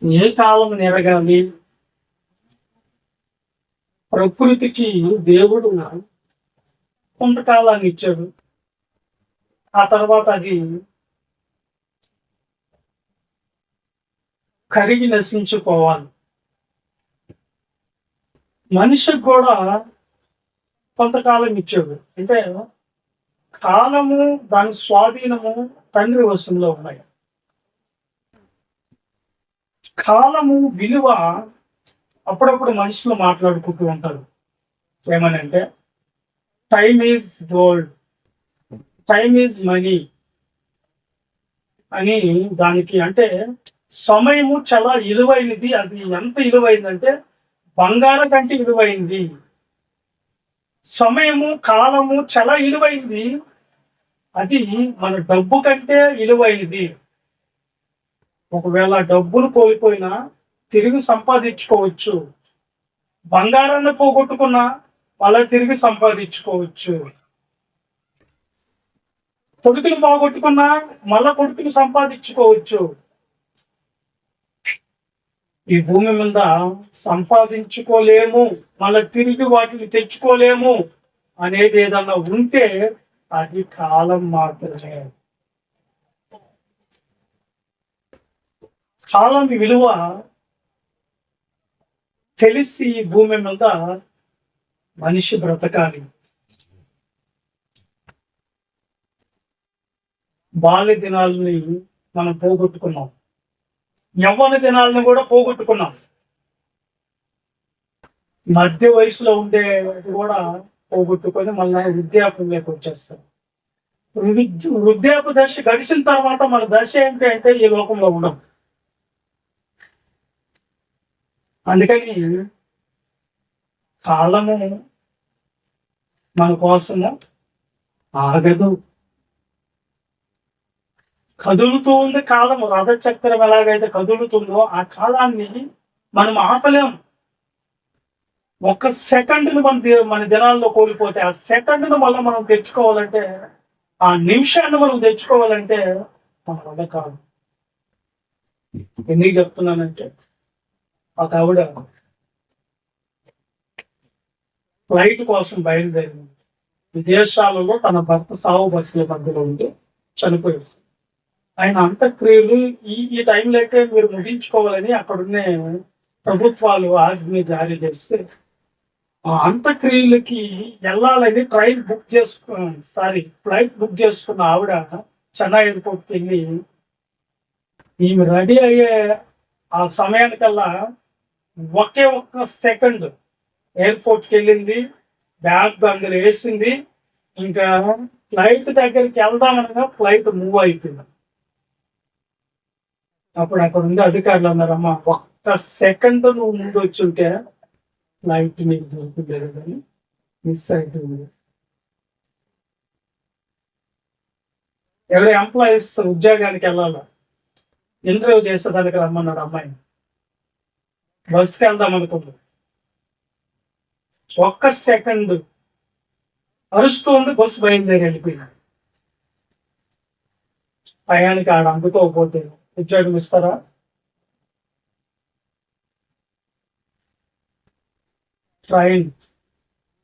ఏ కాలం నెరగాలి? ప్రకృతికి దేవుడు కొంతకాలాన్ని ఇచ్చాడు. ఆ తర్వాత అది కరిగి నశించిపోవాలి. మనిషికి కూడా కొంతకాలం ఇచ్చాడు. అంటే కాలము, దాని స్వాధీనము తండ్రి వశంలో ఉన్నాయి. కాలము విలువ అప్పుడప్పుడు మనుషులు మాట్లాడుకుంటూ ఉంటారు. ఏమనంటే time is gold, time is money అని. దానికి అంటే సమయము చాలా విలువైనది. అది ఎంత విలువైందంటే బంగారం కంటే విలువైంది. సమయము, కాలము చాలా విలువైంది. అది మన డబ్బు కంటే విలువైనది. ఒకవేళ డబ్బులు కోల్పోయినా తిరిగి సంపాదించుకోవచ్చు. బంగారాన్ని పోగొట్టుకున్నా మళ్ళీ తిరిగి సంపాదించుకోవచ్చు. కొడుకుని పోగొట్టుకున్నా మళ్ళా కొడుకుని సంపాదించుకోవచ్చు. ఈ భూమి మీద సంపాదించుకోలేము, మళ్ళీ తిరిగి వాటిని తెచ్చుకోలేము అనేది ఏదన్నా ఉంటే అది కాలం మాత్రమే. కాలం విలువ తెలిసి భూమి మీద మనిషి బ్రతకాలి. బాల్య దినాలని మనం పోగొట్టుకున్నాం, యవ్వన దినాలను కూడా పోగొట్టుకున్నాం. మధ్య వయసులో ఉండే కూడా పోగొట్టుకొని మళ్ళీ వృద్ధాప్యంలోకి వచ్చేస్తాం. వృద్ధాప్య దశ గడిచిన తర్వాత మన దశ ఏంటి అంటే ఈ లోకంలో ఉండం. అందుకని కాలము మన కోసము ఆగదు, కదులుతూ ఉంది. కాలము రథచక్రం ఎలాగైతే కదులుతుందో ఆ కాలాన్ని మనం ఆపలేం. ఒక్క సెకండ్ను మన దినాల్లో కోల్పోతే ఆ సెకండ్ను మళ్ళీ మనం తెచ్చుకోవాలంటే, ఆ నిమిషాన్ని మనం తెచ్చుకోవాలంటే మన వల్ల కాదు. ఎందుకు చెప్తున్నానంటే, ఒక ఆవిడ ఫ్లైట్ కోసం బయలుదేరింది. విదేశాలలో తన భర్త సావు బతుకుల మధ్యలో ఉండి చనిపోయాడు. ఆయన అంత్యక్రియలు ఈ టైంలోకే మీరు ముగించుకోవాలని అక్కడున్నే ప్రభుత్వాలు ఆజ్ఞ జారీ చేస్తే ఆ అంత్యక్రియలకి వెళ్ళాలని ఫ్లైట్ బుక్ చేసుకున్న ఆవిడ చెన్నై ఎయిర్పోర్ట్కి వెళ్ళి ఈమె రెడీ అయ్యే ఆ సమయానికల్లా ఒక్క సెకండ్ ఎయిర్పోర్ట్కి వెళ్ళింది, బ్యాగ్ అందులో వేసింది. ఇంకా ఫ్లైట్ దగ్గరికి వెళ్దామనగా ఫ్లైట్ మూవ్ అయిపోయింది. అప్పుడు అక్కడ ఉంది అధికారులు అన్నారమ్మా, ఒక్క సెకండ్ నువ్వు ముందు వచ్చి ఉంటే ఫ్లైట్ నీకు దొరుకుతుంది కానీ మిస్ అయిపోయింది. ఎవరి ఎంప్లాయీస్ ఉద్యోగానికి వెళ్ళాలి, ఇంటర్వ్యూ చేసేదానికి రమ్మన్నాడు అమ్మాయిని. బస్కి వెళ్దాం అనుకుంది. ఒక్క సెకండ్ అరుస్తుంది, బస్సు బయలుదేరి వెళ్ళిపోయింది. భయానికి ఆడ అందుకోకపోతే ఉద్యోగం ఇస్తారా? ట్రైన్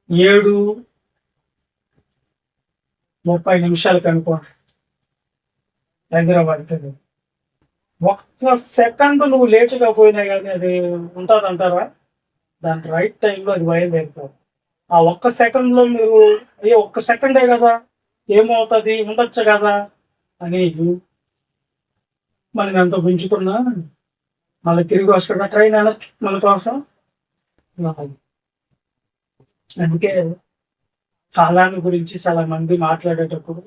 7:30 అనుకోండి హైదరాబాద్కి. ఒక్క సెకండ్ నువ్వు లేటుగా పోయినా కానీ అది ఉంటుందంటారా? దాని రైట్ టైంలో అది బయలుదేరుతారు. ఆ ఒక్క సెకండ్లో మీరు ఒక్క సెకండే కదా, ఏమవుతుంది, ఉండొచ్చు కదా అని మనం ఎంత పెంచుకున్నా మళ్ళీ తిరిగి వస్తున్న ట్రైన్ మన కోసం. అందుకే కాలాన్ని గురించి చాలా మంది మాట్లాడేటప్పుడు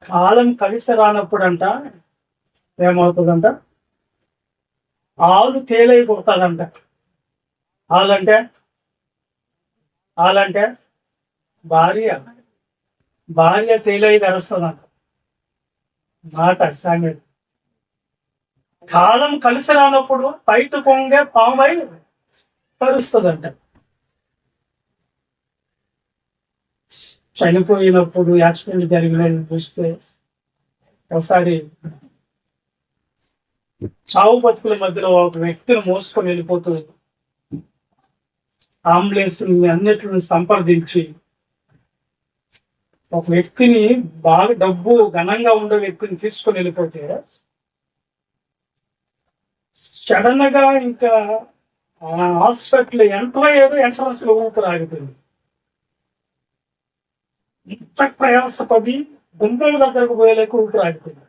కాలం కలిసి రానప్పుడు అంట ఏమవుతుందంట, ఆలు తేలైపోతుందంట. ఆలంటే భార్య తేలై తెరుస్తుందంట మాట సాంగతి. కాలం కలిసి రానప్పుడు బయట పొంగే పామై కలుస్తుందంట. చనిపోయినప్పుడు యాక్సిడెంట్ జరిగిన చూస్తే ఒకసారి చావు బతుకుల మధ్యలో ఒక వ్యక్తిని మోసుకొని వెళ్ళిపోతూ అంబులెన్స్ అన్నిటిని సంప్రదించి ఒక వ్యక్తిని బాగా డబ్బు ఘనంగా ఉండే వ్యక్తిని తీసుకొని వెళ్ళిపోతే సడన్ గా ఇంకా హాస్పిటల్ ఎంటర్ అయ్యేదో ఎంట్రన్స్ లో ఊపిరి ఆగిపోయింది. ఇంత ప్రయాసపడి గుండెల దగ్గరకు పోయేలేక ఊపిరి ఆగిపోయింది.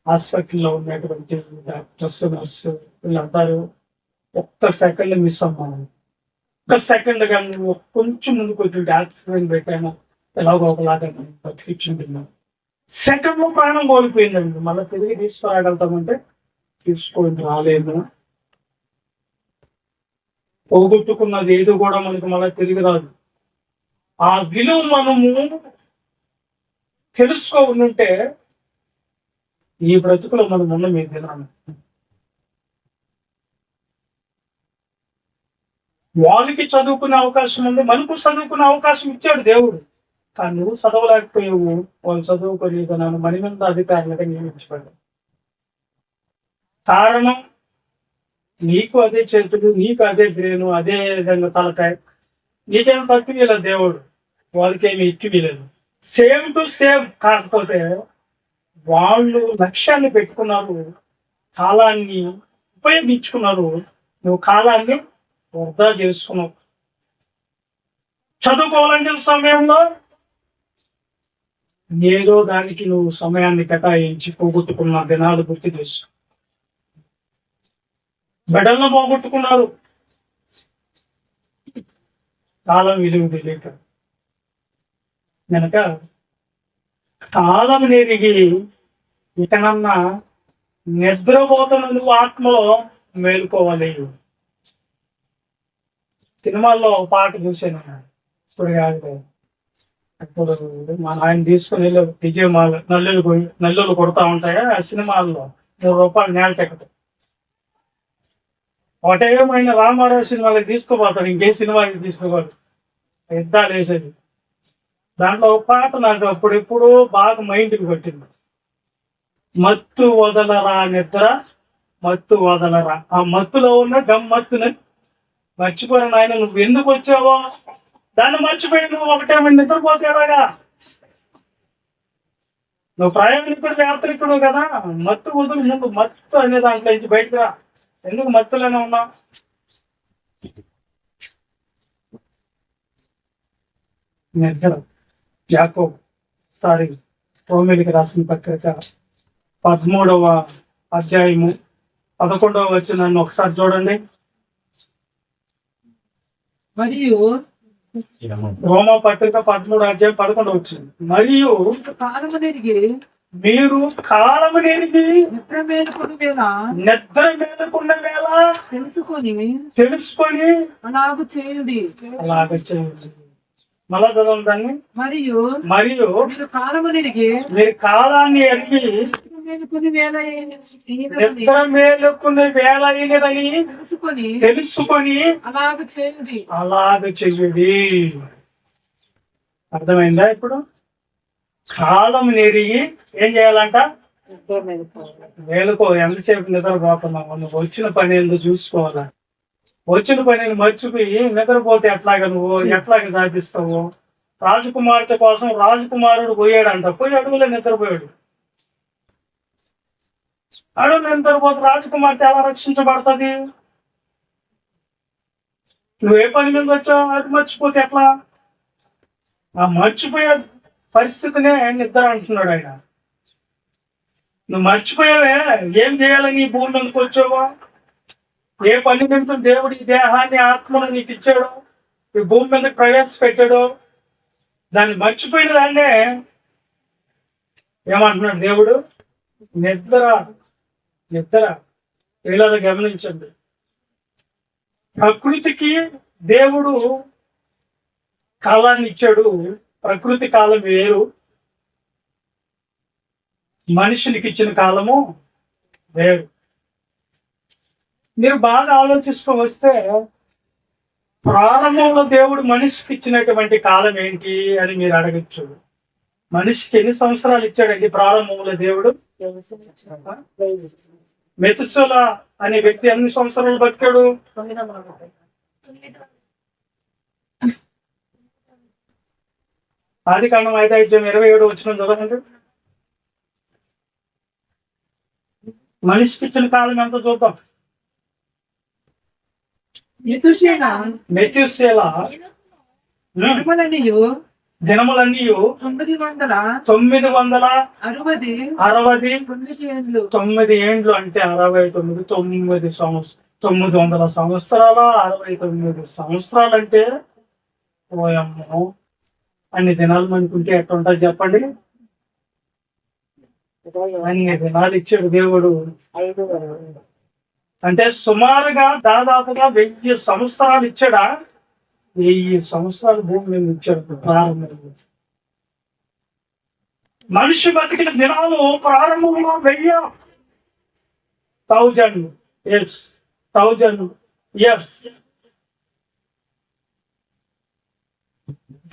హాస్పిటల్లో ఉన్నటువంటి డాక్టర్స్ నర్సు వీళ్ళందరూ ఒక్క సెకండ్ మిస్ అమ్మాను. ఒక్క సెకండ్ గా నువ్వు కొంచెం ముందుకు వచ్చి ఆక్సిజన్ పెట్టాను, ఎలాగో ఒకలాగా బతికించుంటున్నాను. సెకండ్ లో ప్రాణం కోల్పోయిందండి. మళ్ళీ తిరిగి తీసుకురాగలుగుతామంటే తీసుకొని రాలేదు. పోగొట్టుకున్నది ఏది కూడా మనకి మళ్ళీ తిరిగి రాదు. ఆ విలువ మనము తెలుసుకోనుంటే ఈ బ్రతుకులో మనం ఉన్న మీ దినాన్ని వాళ్ళకి చదువుకునే అవకాశం ఉంది, మనకు చదువుకునే అవకాశం ఇచ్చాడు దేవుడు. కానీ నువ్వు చదవలేకపోయావు, వాళ్ళు చదువుకొని నన్ను మణిమంద అధికారులుగా నియమించబడ్డాడు. కారణం నీకు అదే చేతులు, నీకు అదే బ్రెయిన్, అదే విధంగా తలకాయ, నీకేం తక్కువ లేదు దేవుడు, వాళ్ళకేమి ఎక్కువ లేదు. Same to same. కాకపోతే వాళ్ళు లక్ష్యాన్ని పెట్టుకున్నారు, కాలాన్ని ఉపయోగించుకున్నారు. నువ్వు కాలాన్ని వృధా చేసుకున్నావు. చదువుకోవాలని సమయంలో ఏదో దానికి నువ్వు సమయాన్ని కేటాయించి పోగొట్టుకున్న దినాలు గుర్తు చేసు. మెడల్లో పోగొట్టుకున్నారు, కాలం విలువ తెలియక. కనుక కాలం నెరిగి ఇకనన్నా నిద్రపోతున్న నువ్వు ఆత్మలో మేలుకోవాలి. సినిమాల్లో ఒక పాట చూసాను, ఇప్పుడు కాదు, ఇప్పుడు మా ఆయన తీసుకుని వెళ్ళి విజయమాల నల్లులు కొడతా ఉంటాయా ఆ సినిమాల్లో. ₹3 నేల టికెట్. ఒకటేమైనా రామారావు సినిమాలకి తీసుకోపోతాడు, ఇంకే సినిమాకి తీసుకోవాలి, యుద్ధాలు వేసేది. దాంట్లో ఒక పాట నాకు అప్పుడెప్పుడు బాగా మైండ్కి పట్టింది. మత్తు వదలరా నిద్ర, మత్తు వదలరా. ఆ మత్తులో ఉన్న గమ్మత్తుని మర్చిపోయిన ఆయన, నువ్వు ఎందుకు వచ్చావో దాన్ని మర్చిపోయి నువ్వు ఒకటేమైనా నిద్రపోతే ఎలాగా? నువ్వు ప్రయాణికుడు యాత్రికుడు కదా, మత్తు వదులు. ముందు మత్తు అనే దాంట్లో నుంచి బయటకు రా. ఎందుకు మత్తులోనే ఉన్నావు? నిద్ర. యాకోబు రోమీయులకు రాసిన పత్రిక 13వ అధ్యాయము 11వ వచనాన్ని ఒకసారి చూడండి. మరియు రోమా పత్రిక 13వ అధ్యాయం 11వ వచనం. మరియు కాలము నెరిగి మీరు కాలము నెరిగి నిద్ర మేలుకున్న వేళ తెలుసుకొని అలాగ చేయండి. మళ్ళా చదవండి దాన్ని. మరియు మీరు కాలాన్ని ఎరిగి నిద్ర మేలుకునే వేళ అయినదని తెలుసుకొని అలాగ చెయ్యడి. అర్థమైందా? ఇప్పుడు కాలం నెరిగి ఏం చేయాలంట? మేలుకో. ఎంతసేపు నిద్రపోతున్నావు? నువ్వు వచ్చిన పని ఎందుకు చూసుకోవాలా? వచ్చిన పనిని మర్చిపోయి నిద్రపోతే ఎట్లాగా నువ్వు ఎట్లాగా సాధిస్తావు? రాజకుమార్తె కోసం రాజకుమారుడు పోయాడంట, పోయి అడుగులో నిద్రపోయాడు. అడుగు నిద్రపోతే రాజకుమార్తె ఎలా రక్షించబడుతుంది? నువ్వు ఏ పని మీద వచ్చావు అది మర్చిపోతే ఎట్లా? ఆ మర్చిపోయే పరిస్థితినే నిద్ర అంటున్నాడు ఆయన. నువ్వు మర్చిపోయావే ఏం చేయాలని ఈ భూమి మీదకి వచ్చావో, ఏ పని నిమిత్తం దేవుడు ఈ దేహాన్ని ఆత్మను నీకు ఇచ్చాడో, ఈ భూమి మీద ప్రవేశపెట్టాడో, దాన్ని మర్చిపోయిన దాన్నే ఏమంటున్నాడు దేవుడు? నిద్ర. వీళ్ళని గమనించండి. ప్రకృతికి దేవుడు కాలాన్ని ఇచ్చాడు. ప్రకృతి కాలం వేరు, మనుషునికి ఇచ్చిన కాలము వేరు. మీరు బాగా ఆలోచిస్తూ వస్తే ప్రారంభంలో దేవుడు మనిషికి ఇచ్చినటువంటి కాలం ఏంటి అని మీరు అడగచ్చు. మనిషికి ఎన్ని సంవత్సరాలు ఇచ్చాడండి ప్రారంభంలో దేవుడు? మెతుసల అనే వ్యక్తి ఎన్ని సంవత్సరాలు బతికాడు? ఆదికాండం 5:27 వచ్చిన చదవండి. మనిషికి ఇచ్చిన కాలం ఎంత చూద్దాం. మెతుసేల దినములన్నీ 969 ఏండ్లు, అంటే 900 సంవత్సరాల 69 సంవత్సరాలు అంటే ఓయమ్మో అన్ని దినాలు అనుకుంటే ఎట్లా ఉంటుంది చెప్పండి. అన్ని దినాలు ఇచ్చాడు దేవుడు. అంటే సుమారుగా దాదాపుగా 1000 సంవత్సరాలు ఇచ్చాడా? 1000 సంవత్సరాలు భూమి మీద ఇచ్చాడు ప్రారంభంలో. మనిషి బతికిన దినాలు ప్రారంభంలో 1000 years.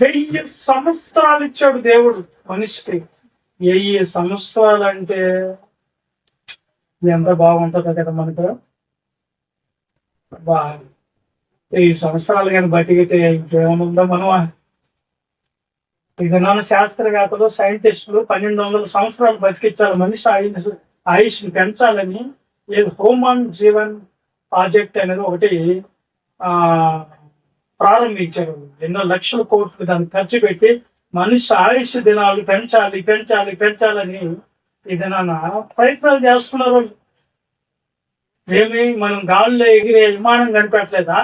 1000 సంవత్సరాలు ఇచ్చాడు దేవుడు మనిషికి. 1000 సంవత్సరాలు అంటే ఎంత బాగుంటుంది కదా మనకు. 1000 సంవత్సరాలు కానీ బతికితే ఇంకేముందో మనం. ఈ దినాల శాస్త్రవేత్తలు, సైంటిస్టులు 1200 సంవత్సరాలు బతికించాలి మనిషి ఆయుష్ని పెంచాలని హ్యూమన్ జీవన్ ప్రాజెక్ట్ అనేది ఒకటి ప్రారంభించారు. ఎన్నో లక్షల కోట్లు దాన్ని ఖర్చు పెట్టి మనిషి ఆయుష్ దినాలు పెంచాలని ఈ దినాన ప్రయత్నాలు చేస్తున్నారు. ఏమి మనం గాల్లో ఎగిరే విమానం కనిపెట్టలేదా?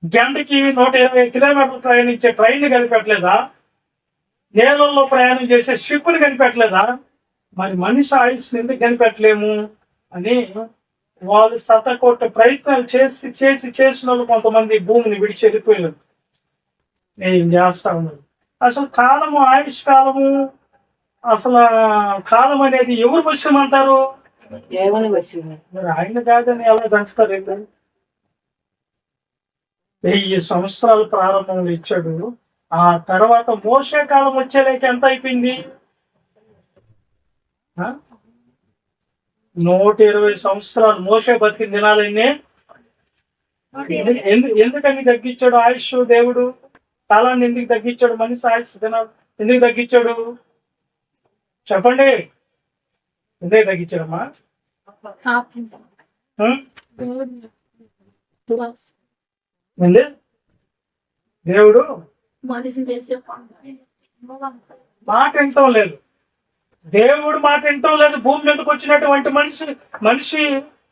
గంటకి 120 కిలోమీటర్లు ప్రయాణించే ట్రైన్ కనిపెట్టలేదా? నేలల్లో ప్రయాణం చేసే షిప్ని కనిపెట్టలేదా? మరి మనిషి ఆయుష్ని ఎందుకు కనిపెట్టలేము అని వాళ్ళు శతకోట్ల ప్రయత్నాలు చేసిన వాళ్ళు కొంతమంది భూమిని విడిచి వెళ్ళిపోయారు. ఏం చేస్తా ఉన్నారు. అసలు కాలము, ఆయుష్ కాలము, అసలు కాలం అనేది ఎవరు వశ్యం అంటారు? మరి ఆయన కాదని ఎలా దంచుతారు? 1000 సంవత్సరాలు ప్రారంభంలో ఇచ్చాడు. ఆ తర్వాత మోషే కాలం వచ్చేలేక ఎంత అయిపోయింది? 120 సంవత్సరాలు. మోషే బతికిన దినాలన్నీ ఎందుకని తగ్గించాడు ఆయుష్ దేవుడు? కాలాన్ని ఎందుకు తగ్గించాడు? మనిషి ఆయుష్ దినాలు ఎందుకు తగ్గించాడు చెప్పండి? ఎందుకు తగ్గించాడమ్మా? దేవుడు మాట వింటం లేదు. దేవుడు మాట వింటం లేదు. భూమి మీదకి వచ్చినటువంటి మనిషి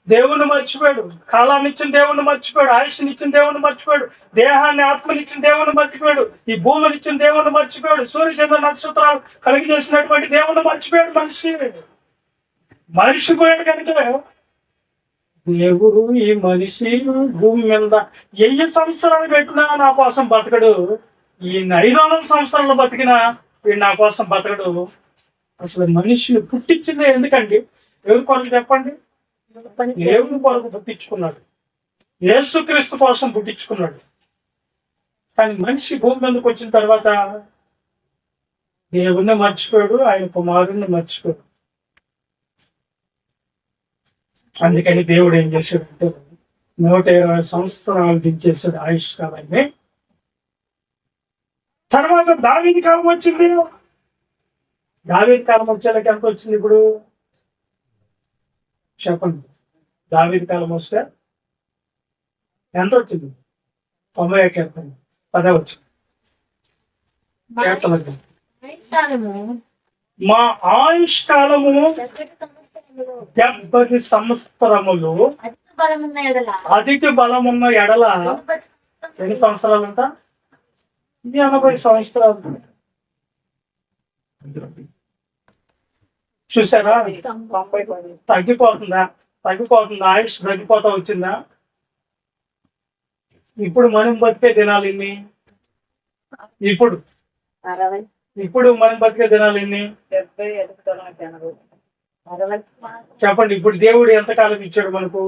దేవుణ్ణి మర్చిపోయాడు. కాలాన్ని ఇచ్చిన దేవుణ్ణి మర్చిపోయాడు. ఆయుష్ని ఇచ్చిన దేవుణ్ణి మర్చిపోయాడు. దేహాన్ని, ఆత్మని ఇచ్చిన దేవుణ్ణి మర్చిపోయాడు. ఈ భూమిని ఇచ్చిన దేవుణ్ణి మర్చిపోయాడు. సూర్యచంద్ర నక్షత్రాలు కలిగి చేసినటువంటి దేవుణ్ణి మర్చిపోయాడు. మర్చిపోయాడు కనుక దేవుడు ఈ మనిషి భూమి మీద 1000 సంవత్సరాలు పెట్టినా నా కోసం బతకడు. ఈ 500 సంవత్సరాలు బతికినా వీడు నా కోసం బతకడు. అసలు మనిషిని పుట్టించిందే ఎందుకండి? ఎవరి కొరకు చెప్పండి? దేవుని కొరకు పుట్టించుకున్నాడు. యేసుక్రీస్తు కోసం పుట్టించుకున్నాడు. కానీ మనిషి భూమి మీదకి వచ్చిన తర్వాత దేవుణ్ణి మర్చిపోయాడు, ఆయన కుమారుణ్ణి మర్చిపోయాడు. అందుకని దేవుడు ఏం చేశాడంటే 120 సంవత్సరాలు దించేశాడు ఆయుష్ కాలాన్ని. తర్వాత దావీదు కాలం వచ్చింది. దావీదు కాలం వచ్చేలాక ఎంత వచ్చింది ఇప్పుడు చెప్పండి? దావీదు కాలం వస్తే ఎంత వచ్చింది? 91 కీర్తన 10 వచ్చింది. మా ఆయుష్ కాలము 70 సంవత్సరములు. అధిక బలమున్న ఎడల ఎన్ని సంవత్సరాలంట? 80 సంవత్సరాలు. చూసారా? తగ్గిపోతుందా? ఆయుష్ తగ్గిపోతా వచ్చిందా? ఇప్పుడు మనం బతికే దినాలు ఎన్ని? ఇప్పుడు మనం బతికే దినాలు ఎన్ని చెప్పండి? ఇప్పుడు దేవుడు ఎంతకాలం ఇచ్చాడు మనకు?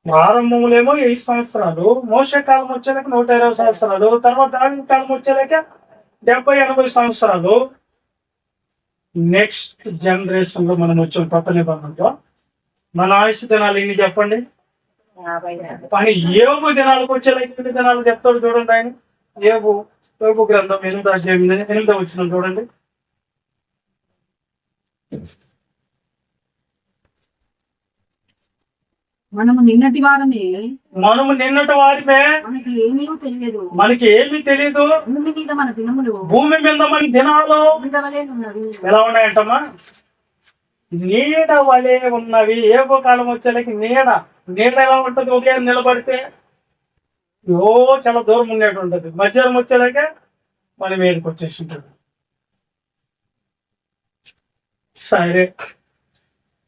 ప్రారంభములేమో 8 సంవత్సరాలు, మోషే కాలం వచ్చేదాక 120 సంవత్సరాలు, తర్వాత దావీదు కాలం వచ్చేదాక 70-80 సంవత్సరాలు. నెక్స్ట్ జనరేషన్ లో మనం వచ్చాం కొత్త నిబంధనలో. మన ఆయుష్ దినాలు ఎన్ని చెప్పండి? కానీ ఏబు దినాలకు వచ్చేలాగా ఎన్ని దినాలు చెప్తాడు చూడండి ఆయన. ఏబు గ్రంథం 8వ అధ్యాయం 8వ వచనం చూడండి. మనము నిన్నటి వారమే, మనము నిన్నటి వారిమే, మనకి ఏమీ తెలియదు. భూమి మీద మన దినములు, భూమి మీద మన దినాలు ఎలా ఉన్నాయంటమ్మా? నీడ వలె ఉన్నవి. ఏవో కాలం వచ్చేలకి నీడ ఎలా ఉంటది? ఉదయం నిలబడితే చాలా దూరం ఉండేటు ఉంటది, మధ్యాహ్నం వచ్చేలాక మనం ఏడుకు వచ్చేసి ఉంటుంది. సరే,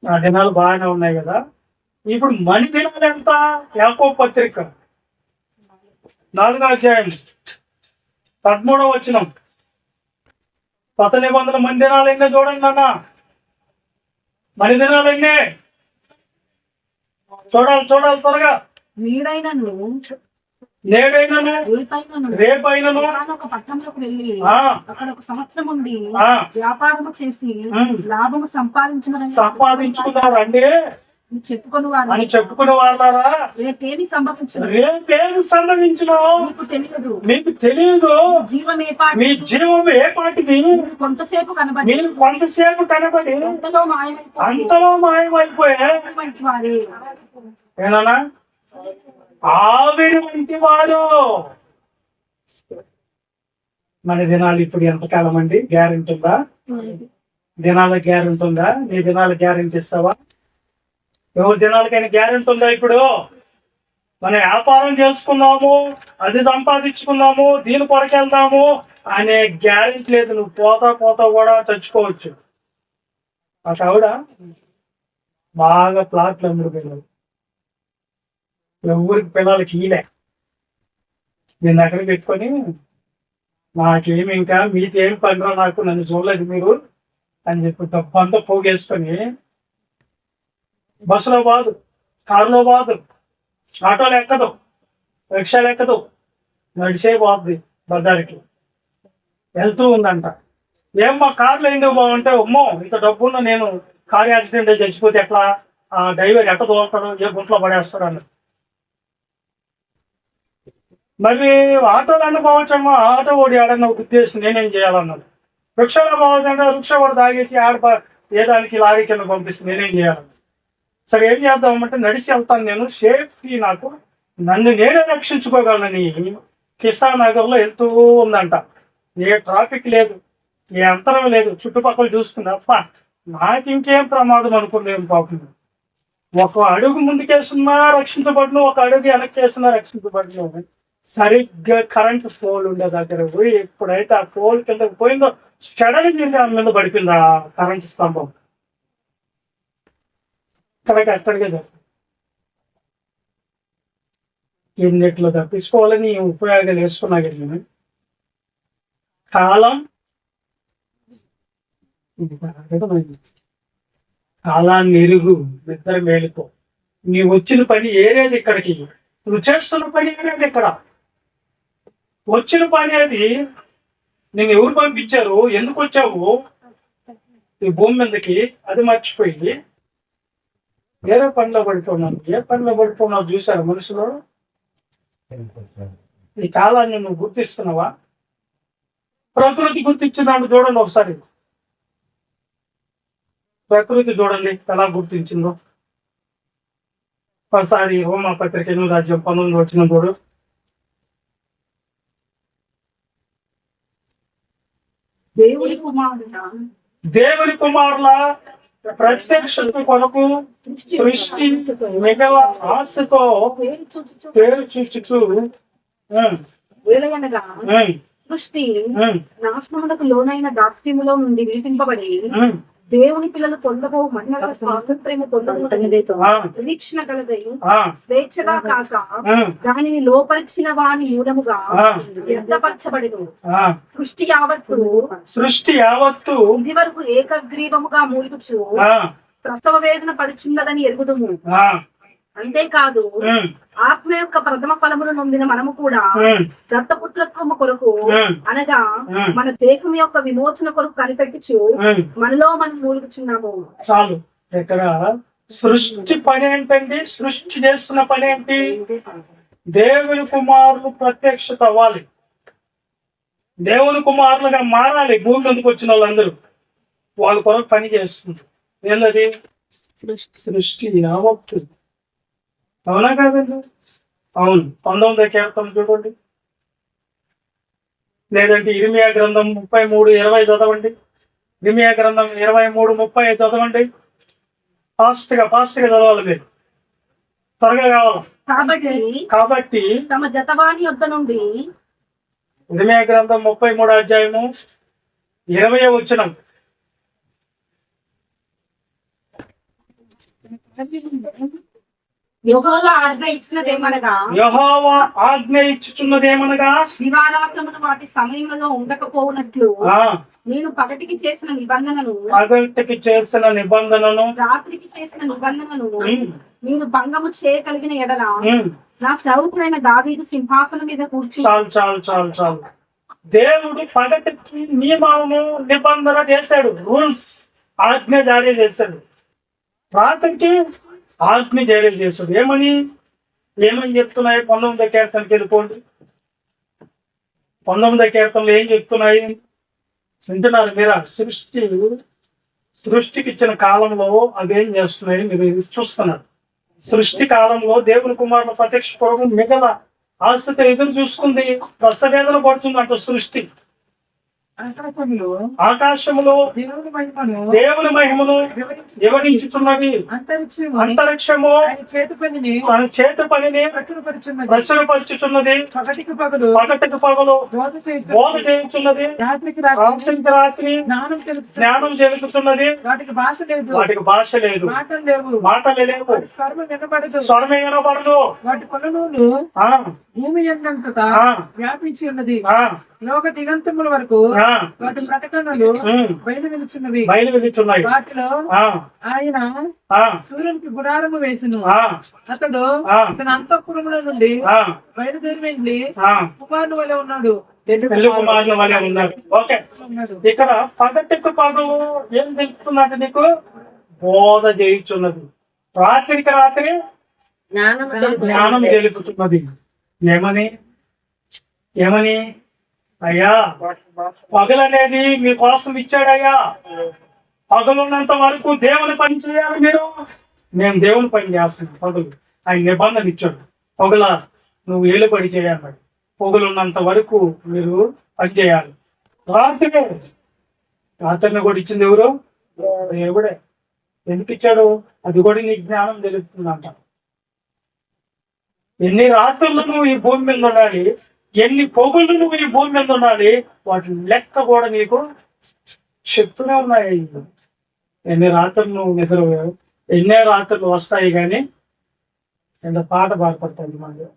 ఆ దినాలు బాగానే ఉన్నాయి కదా. ఇప్పుడు మన దినాలు ఎంత? యాకోబు పత్రిక 4వ అధ్యాయం 13వ వచనం. కొత్త నిబంధన మన దినాలు ఎన్నో చూడండి అన్న. మన దినాలు ఎన్నే చూడాలి త్వరగా. నేడైనను రేపైనను ఒక పట్టణంలోకి వెళ్ళి అక్కడ ఒక సంవత్సరం ఉండి వ్యాపారము చేసి లాభము సంపాదించుకున్నారు అంటే చెప్పుకుని వాళ్ళారా? రేపేమి సంభవించిన మీకు తెలియదు. మీ జీవం ఏ పాటిది? కొంతసేపు కనబడి అంతలో మాయమైపోయే ఏనా ఆవిరి వంటి వారు. మన దినాలు ఇప్పుడు ఎంతకాలం అండి? గ్యారెంటీ ఉందా? దినాల గ్యారెంటీ ఉందా? నీ దినాల గ్యారెంటీ ఇస్తావా? ఎవరి దినాలకైనా గ్యారెంటీ ఉందా? ఇప్పుడు మనం వ్యాపారం చేసుకున్నాము, అది సంపాదించుకున్నాము, దీని కొరకు వెళ్దాము అనే గ్యారెంటీ లేదు. నువ్వు పోతా కూడా చచ్చిపోవచ్చు. ఆ ఆవిడ బాగా ప్లాట్లు అమ్ముడుపోయినాడు. ఎవరికి పిల్లలకి ఈలే. నేను దగ్గర పెట్టుకొని నాకేమి ఇంకా మీతో ఏం పనిరా, నాకు నన్ను చూడలేదు మీరు అని చెప్పి డబ్బంతా పోగేసుకొని బస్సులో బాదు, కారులో బాదు, ఆటోలు ఎక్కదు, రిక్షాలు ఎక్కదు, నడిచే పోద్ది బజార్కి. వెళ్తూ ఉందంట. ఏం మా కార్లో ఎందుకు బాగుంటే, అమ్మో ఇంత డబ్బున్న నేను కారు యాక్సిడెంట్ అయి చచ్చిపోతే ఎట్లా? ఆ డ్రైవర్ ఎట్ట తోలుతాడు, ఏ గుంట్లో పడేస్తాడు అన్న. మరి ఆటోలన్నీ బాగుంటామా? ఆటో ఓడి ఆడన్న ఉద్దేశం నేనేం చేయాలన్నాడు. రిక్షాలో బాగుందంటే రిక్షా కూడా తాగేసి ఏ దానికి లారీ కింద పంపిస్తే నేనేం చేయాలన్నా. సరే ఏం చేద్దామంటే నడిచి వెళ్తాను నేను, సేఫ్టీ నాకు, నన్ను నేనే రక్షించుకోగలనని కిసాన్ నగర్లో వెళ్తూ ఉందంట. ఏ ట్రాఫిక్ లేదు, ఏ అంతరం లేదు, చుట్టుపక్కల చూసుకున్నా అప్ప నాకు ఇంకేం ప్రమాదం అనుకుందేం పాపం. ఒక అడుగు ముందుకేస్తున్నా రక్షించబడిన, ఒక అడుగు వెనక్కి వేస్తున్నా రక్షించబడిన. సరిగ్గా కరెంట్ పోల్ ఉండే దగ్గర పోయి ఎప్పుడైతే ఆ పోల్ కిందకి పోయిందో స్టడని తిరిగి ఆమె మీద పడిపోయింది ఆ కరెంట్ స్తంభం. అక్కడికే ఎన్నిట్లో తప్పించుకోవాలని ఉపయోగాలు వేసుకున్నా కదా నేను. కాలాన్ని ఎరుగు, నిద్ర మేలుకో. నీ వచ్చిన పని ఏరేది ఇక్కడికి, నువ్వు చేస్తున్న పని ఏరేది ఇక్కడ. వచ్చిన పని అది నేను ఎవరు పంపించారు, ఎందుకు వచ్చావు ఈ భూమి మీదకి, అది మర్చిపోయి వేరే పనిలో పడిపోయినాను. ఏ పనిలో పడిపోయినావు చూసారు మనుషులు? ఈ కాలాన్ని నువ్వు గుర్తిస్తున్నావా? ప్రకృతి గుర్తించిందాన్ని చూడండి ఒకసారి. ప్రకృతి చూడండి ఎలా గుర్తించిందో. ఒకసారి రోమా పత్రిక 8వ అధ్యాయం 19వ వచనం చూడు. దేవుని కుమారుల ప్రత్యక్షత కొరకు సృష్టి మిగల ఆశతో పేరు చూచుచు సృష్టి నాశనములకు లోనైన దాస్యములో నుండి విడిపింపబడి దేవుని పిల్లలు పొందబో మహిళల స్వాతంత్ర్యము నిరీక్షణ కలదై స్వేచ్ఛగా కాక దానిని లోపరిచిన వాని మూలముగా వ్యర్థపరచబడెను. సృష్టి యావత్తు ఇది వరకు ఏకగ్రీవముగా మూలుగుచు ప్రసవ వేదన పడుచున్నదని ఎరుగుదుము. అంతేకాదు ఆత్మ యొక్క ప్రథమ ఫలములు నొందిన మనము కూడా దత్తపుత్రత్వము కొరకు అనగా మన దేహం యొక్క విమోచన కొరకు కనిపెట్టుచు మనలో మనం మూలుగుచున్నాము. చాలు. ఇక్కడ సృష్టి పని ఏంటండి? సృష్టి చేస్తున్న పని ఏంటి? దేవుని కుమారులు ప్రత్యక్షత అవ్వాలి, దేవుని కుమారులుగా మారాలి. భూమి మీదకి వచ్చిన వాళ్ళందరూ వాళ్ళ కొరకు పని చేస్తుంది. ఏంటది? సృష్టి యావత్తు. అవునా కాదండి? అవును. 19వ కీర్తన చూడండి, లేదంటే ఇర్మియా గ్రంథం 33:20 చదవండి. ఇర్మియా గ్రంథం 23:30 చదవండి. ఫాస్ట్ గా చదవాలి మీరు, త్వరగా కావాలి. కాబట్టి తమ జతవాని యొద్ద నుండి ఇర్మియా గ్రంథం 33వ అధ్యాయము 20వ వచనం. యెహోవా ఆజ్ఞ ఇచ్చినదేమనగా దివారాత్రములు వాటి సమయంలో ఉండకపోవునట్లు నేను పగటికి చేసిన నిబంధనను రాత్రికి చేసిన నిబంధనను నేను భంగము చేయగలిగిన ఎడల నా సేవకుడైన దావీదు సింహాసనం మీద కూర్చుని. చాలు. దేవుడు పగటికి నియమము నిబంధన చేశాడు, రూల్స్, ఆజ్ఞ జారీ చేశాడు. రాత్రికి ఆజ్ఞ జారీ చేశాడు. ఏమని చెప్తున్నాయి? 19వ కీర్తనకి వెళ్ళిపోండి. 19వ కీర్తనలో ఏం చెప్తున్నాయి వింటున్నారు మీరా? సృష్టికి ఇచ్చిన కాలంలో అవేం చేస్తున్నాయి మీరు చూస్తున్నారు. సృష్టి కాలంలో దేవుని కుమారుల ప్రత్యక్ష కొరకు మిగల ఆశతో ఎదురు చూస్తుంది, రసవేదన పడుతుంది అంట సృష్టి. ఆకాశములో దేవుని మహిమను వివరించుతున్నవి, అంతరిక్షము తన చేతి పనిని ప్రచురపరుచుచున్నది, పగటికి పగలు బోధ చేయుచున్నది, రాత్రికి రాత్రి జ్ఞానం జరుగుతున్నది. వాటికి భాష లేదు, మాటలు లేవు, స్వరమే వినపడదు. వాటి పనులు భూమి ఎందంతటా వ్యాపించి ఉన్నది. లోక దిగంతముల వరకు వాటి ప్రకటనలు బయలువెలుచున్నవి. వాటిలో ఆయన సూర్యునికి గుడారము వేసును. అతడు తన అంతఃపురముల నుండి బయలుదేరి వెళ్ళి కుమారుని వలె ఉన్నాడు. కుమారుల వలె ఉన్నాడు. ఓకే, ఇక్కడ పగటికి పగలు ఏం తెలుపుతున్నట్టు నీకు? బోధ చేయుచున్నది. రాత్రికి రాత్రి జ్ఞానం తెలుపుతున్నది. ఏమని అయ్యా, పగలనేది మీకోసం ఇచ్చాడయ్యా. పగలున్నంత వరకు దేవుని పని చేయాలి మీరు. మేము దేవుని పని చేస్తున్నాం. పగలు ఆయన నిబంధన ఇచ్చాడు. పగల నువ్వు ఏలుబడి చేయాలి. పగలున్నంత వరకు మీరు పని చేయాలి. రాత్రిని కూడా ఇచ్చింది ఎవరు? దేవుడే. ఎందుకు ఇచ్చాడు? అది కూడా నీకు జ్ఞానం తెలుస్తుందంట. ఎన్ని రాత్రులు నువ్వు ఈ భూమి మీద ఉండాలి, ఎన్ని పొగుళ్ళు నువ్వు ఈ భూమి మీద ఉండాలి, వాటి లెక్క కూడా నీకు చెప్తూనే ఉన్నాయి. ఎన్ని రాత్రులు నువ్వు నిద్రపోయావు, ఎన్నే రాత్రులు వస్తాయి కానీ ఎంత పాట బాధపడుతుంది మనకి.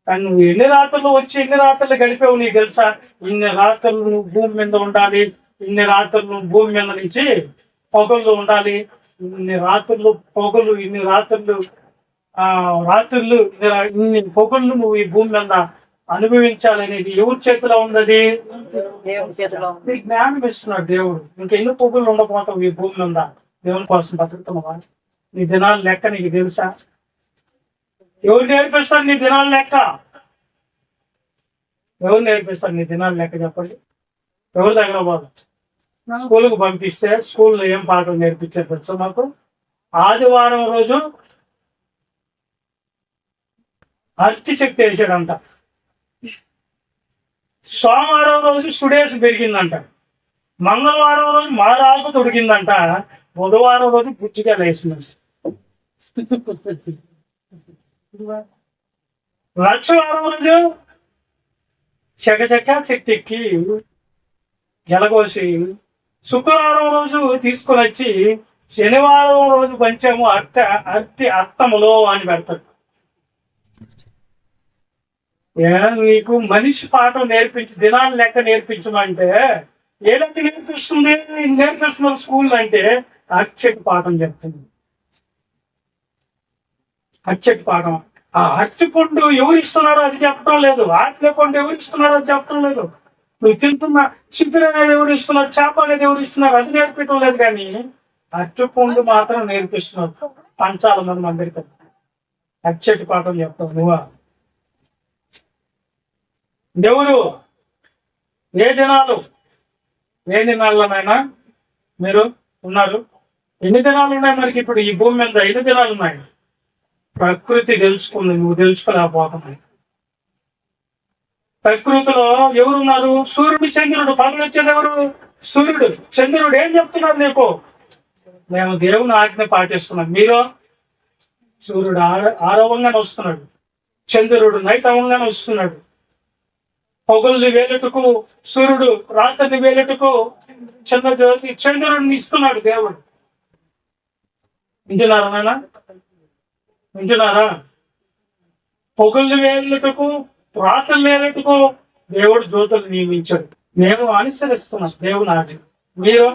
కానీ నువ్వు ఎన్ని రాత్రులు వచ్చి ఎన్ని రాత్రులు గడిపావు నీకు తెలుసా? ఇన్ని రాత్రులు నువ్వు భూమి మీద ఉండాలి, ఇన్ని రాత్రులు నువ్వు భూమి మీద నుంచి పొగళ్ళు ఉండాలి, ఇన్ని రాత్రులు పొగలు, ఇన్ని రాత్రులు ఇన్ని పొగళ్ళు నువ్వు ఈ భూమి మీద అనుభవించాలనేది ఎవరి చేతిలో ఉన్నది? జ్ఞానం ఇస్తున్నాడు దేవుడు. ఇంకా ఎన్ని పొగుళ్ళు ఉండకపోతావు ఈ భూమి మీద. దేవుని కోసం బతుకుతున్నావా? నీ దినాల లెక్క నీకు తెలుసా? ఎవరు నేర్పిస్తారు నీ దినాల లెక్క? ఎవరు నేర్పిస్తారు నీ దినాల లెక్క? చెప్పండి. ఎవరు దగ్గర పోదు? స్కూల్కి పంపిస్తే స్కూల్లో ఏం పాఠం నేర్పించారు తెలుసా మాకు? ఆదివారం రోజు అరటి చెట్టు వేసాడంట, సోమవారం రోజు సుడేసి పెరిగిందంట, మంగళవారం రోజు మారాకు తొడిగిందంట, బుధవారం రోజు పుచ్చిగా వేసిందంట. లక్షవారం రోజు చెక్క చెట్టెక్కి గెలగోసి, శుక్రవారం రోజు తీసుకుని వచ్చి శనివారం రోజు పంచాము అరటి అత్తములో అని పెడతాడు. నీకు మనిషి పాఠం నేర్పించి దినాలు లెక్క నేర్పించమంటే ఏ లెక్క నేర్పిస్తుంది? నేర్పిస్తున్నారు స్కూల్ అంటే అక్షకు పాఠం చెప్తుంది. అరటి పాకం. ఆ అరటి పండు ఎవరు ఇస్తున్నారో అది చెప్పడం లేదు, ఆపిల్ పండు ఎవరు ఇస్తున్నారో అది చెప్పడం లేదు, నువ్వు తింటున్న చికెన్ అనేది ఎవరు ఇస్తున్నారు, చేప అనేది ఎవరు ఇస్తున్నారు అది నేర్పించడం లేదు, కానీ అరటి పండు మాత్రం నేర్పిస్తున్నారు పంచాల మంది అందరికీ. అరటి పాఠం చెప్తావు నువ్వా? ఎవరు ఏ దినాల్లోనైనా మీరు ఉన్నారు? ఎన్ని దినాలు ఉన్నాయి మనకి ఇప్పుడు ఈ భూమి మీద? ఎన్ని దినాలు ఉన్నాయి? ప్రకృతి తెలుసుకుంది, నువ్వు తెలుసుకోలేకపోతున్నావు. ప్రకృతిలో ఎవరున్నారు? సూర్యుడు చంద్రుడు. పనులు వచ్చేది ఎవరు? సూర్యుడు చంద్రుడు. ఏం చెప్తున్నారు నీకు? మేము దేవుని ఆజ్ఞ పాటిస్తున్నాం. మీరు సూర్యుడు ఆరవంగానే వస్తున్నాడు, చంద్రుడు నైట్ అవంగానే వస్తున్నాడు. పొగల్ని వేలుటకు సూర్యుడు, రాత్రిని వేలుటకు చంద్ర జ్యోతి, చంద్రుడిని ఇస్తున్నాడు దేవుడు. వింటున్నారా నాయన? వింటున్నారా? పొగల్ని వేలుటకు రాత్రిని వేలుటకు దేవుడు జ్యోతులు నియమించాడు. మేము అనుసరిస్తున్నాం దేవుని ఆజ్ఞ. మీరు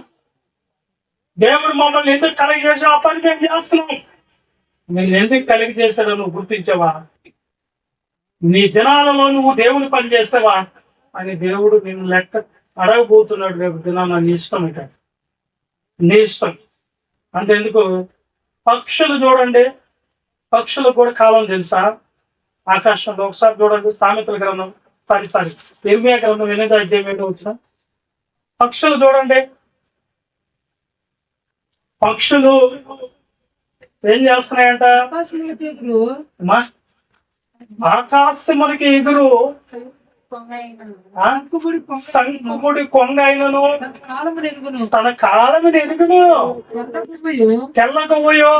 దేవుడు మమ్మల్ని ఎందుకు కలిగి చేసా? ఆ పని మేము చేస్తున్నాం. నేను ఎందుకు కలిగి చేశాడో నువ్వు గుర్తించావా? నీ దినాలలో నువ్వు దేవుని పని చేస్తావా అని దేవుడు నిన్ను లెక్క అడగబోతున్నాడు రేపు దినాన. నీ ఇష్టం ఇక, నీ ఇష్టం. అంతెందుకు, పక్షులు చూడండి, పక్షులకు కూడా కాలం తెలుసా? ఆకాశంలో ఒకసారి చూడండి, సామెతల గ్రంథం ఇర్మియా గ్రంథం 8వ అధ్యాయం 7వ వచనం. పక్షులు చూడండి, పక్షులు ఏం చేస్తున్నాయంట? ఆకాశమునికి ఎగురు, సంకుముడి కొంగ అయినను తన కాలముని ఎరుగును, తెల్లగోయో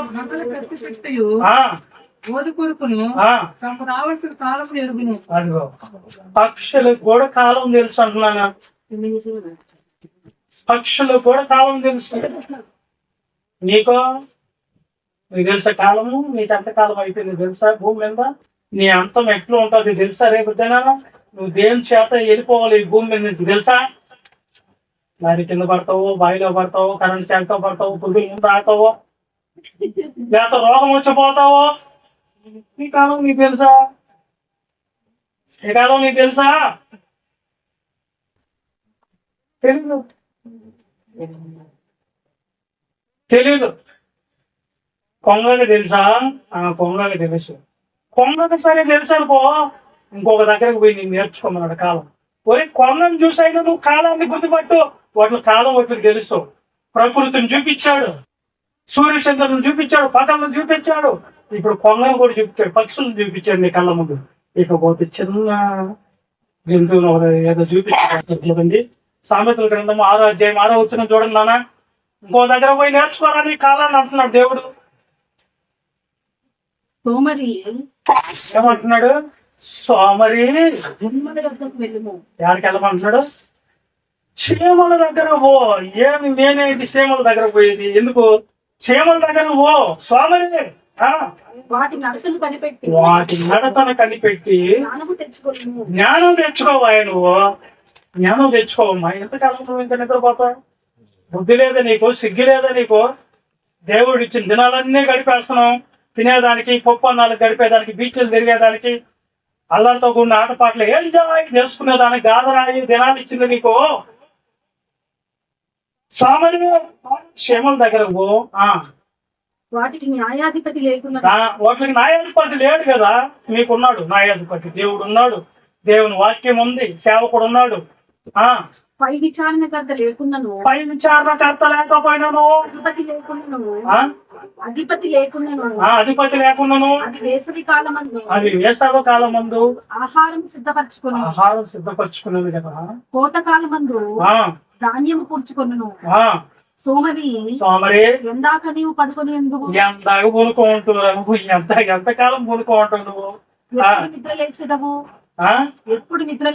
అదిగో. పక్షులకు కూడా కాలం తెలుసు అంటున్నాను. పక్షులకు కూడా కాలం తెలుసు. నీకు తెలుసా కాలము? నీకు ఎంత కాలం అయిపోయింది తెలుసా? భూమి మీద నీ అంతం ఎట్లా ఉంటుంది తెలుసా? రేపు దినాన నువ్వు దేని చేత వెళ్ళిపోవాలి ఈ భూమి మీద నుంచి తెలుసా? లారీ కింద పడతావు, బావిలో పడతావు, కరెంట్ చేతతో పడతావు, పురుగుల ముందు ఆడతావు, లేక రోగం వచ్చిపోతావు. ఈ కాలం నీకు తెలుసా? ఈ కాలం నీకు తెలుసా? తెలీదు. కొంగకి తెలుసా? కొంగకి తెలుసు. కొంగకి సరే తెలుసు అనుకో, ఇంకొక దగ్గరకు పోయి నేను నేర్చుకోమన్నాడు కాలం. ఒరే కొంగను చూసైనా నువ్వు కాలాన్ని గుర్తుపట్టు. వాటి కాలం వాటికి తెలుసు. ప్రకృతిని చూపించాడు, సూర్యచంద్రులను చూపించాడు, పగలను చూపించాడు, ఇప్పుడు కొంగను కూడా చూపించాడు, పక్షులను చూపించాడు నీ కళ్ళ ముందు. ఇకపోతే చిన్న జంతువులు ఏదో చూపించండి. సామెతల గ్రంథం 6వ అధ్యాయం 6వ వచనం చూడండి నాన్న. ఇంకో దగ్గర పోయి నేర్చుకోవాలని కాలాన్ని అంటున్నాడు దేవుడు. ఏమంటున్నాడు? సోమరి ఎవరికి వెళ్ళమంటున్నాడు? చీమల దగ్గర పో. ఏమి నేనేంటి చీమల దగ్గర పోయేది? ఎందుకు? చీమల దగ్గర పో సోమరి. వాటి నడతను కనిపెట్టి జ్ఞానం తెచ్చుకోవా నువ్వు. జ్ఞానం తెచ్చుకోవమ్మా. ఎంతకాలం నువ్వు ఇంకా నిద్రపోతావు? బుద్ధి లేదా నీకు? సిగ్గు లేదా నీకు? దేవుడు ఇచ్చిన దినాలన్నీ గడిపేస్తున్నాం తినేదానికి, పప్పు అన్నాలు గడిపేదానికి, బీచ్లు తిరిగేదానికి, అల్లరితో కూడిన ఆటపాటలు ఎంజాయ్ చేసుకునేదానికి గాదరాయి దినాలు ఇచ్చింది నీకు. సోమరి క్షేమల దగ్గర పో. వాటికి న్యాయాధిపతి లేకుండా, వాటికి న్యాయాధిపతి లేడు కదా, మీకున్నాడు న్యాయాధిపతి. దేవుడు ఉన్నాడు, దేవుని వాక్యం ఉంది, సేవకుడు ఉన్నాడు. పై విచారణకర్త లేకున్నాను, పై విచారణకర్త లేకపోయినాను, అధిపతి లేకున్నాను, అధిపతి లేకున్నాను, అది వేసవి కాలమందు, అది వేసవ కాలమందు ఆహారం సిద్ధపరచుకున్నది కదా, కోత కాలమందు ధాన్యం కూర్చుకొను. సోమరి ఎందాక నీవు పడుకొని ఎందుకు? ఎందాక పడుకుంటున్నావు? ఎంతకాలం పడుకుంటావు నువ్వు? నిద్ర లేచేదవు? ఎప్పుడు నిద్ర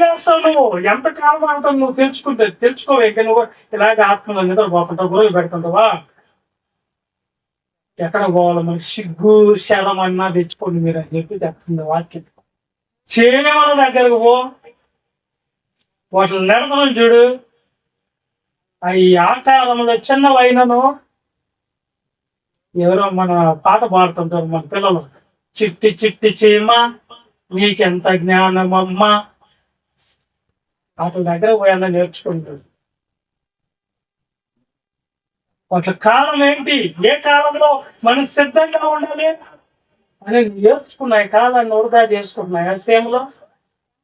లేస్తావు నువ్వు? ఎంతకాలం అంటావు? నువ్వు తెలుసుకోవు. ఇంకా నువ్వు ఇలాగ ఆత్మలో నిద్రపోతుంటావు, గొడవలు పెడుతుంటావా? ఎక్కడ పోవాలి? మరి సిగ్గు శరం అన్నా తెచ్చుకోండి మీరు అని చెప్పి చెప్తుంది వాక్యం. చీమల దగ్గరకు పో, వాటిని నడతను చూడు. అవి ఆకారంలో చిన్నవైనను ఎవరో మన పాట పాడుతుంటారు మన పిల్లలు, చిట్టి చిట్టి చీమ నీకెంత జ్ఞానమమ్మా. అతని దగ్గర పోయాలని నేర్చుకుంటాడు. అట్లా కాలం ఏంటి, ఏ కాలంలో మనం సిద్ధంగా ఉండాలి అని నేర్చుకున్నాయి. కాలాన్ని వృధా చేసుకుంటున్నాయా? సేమలో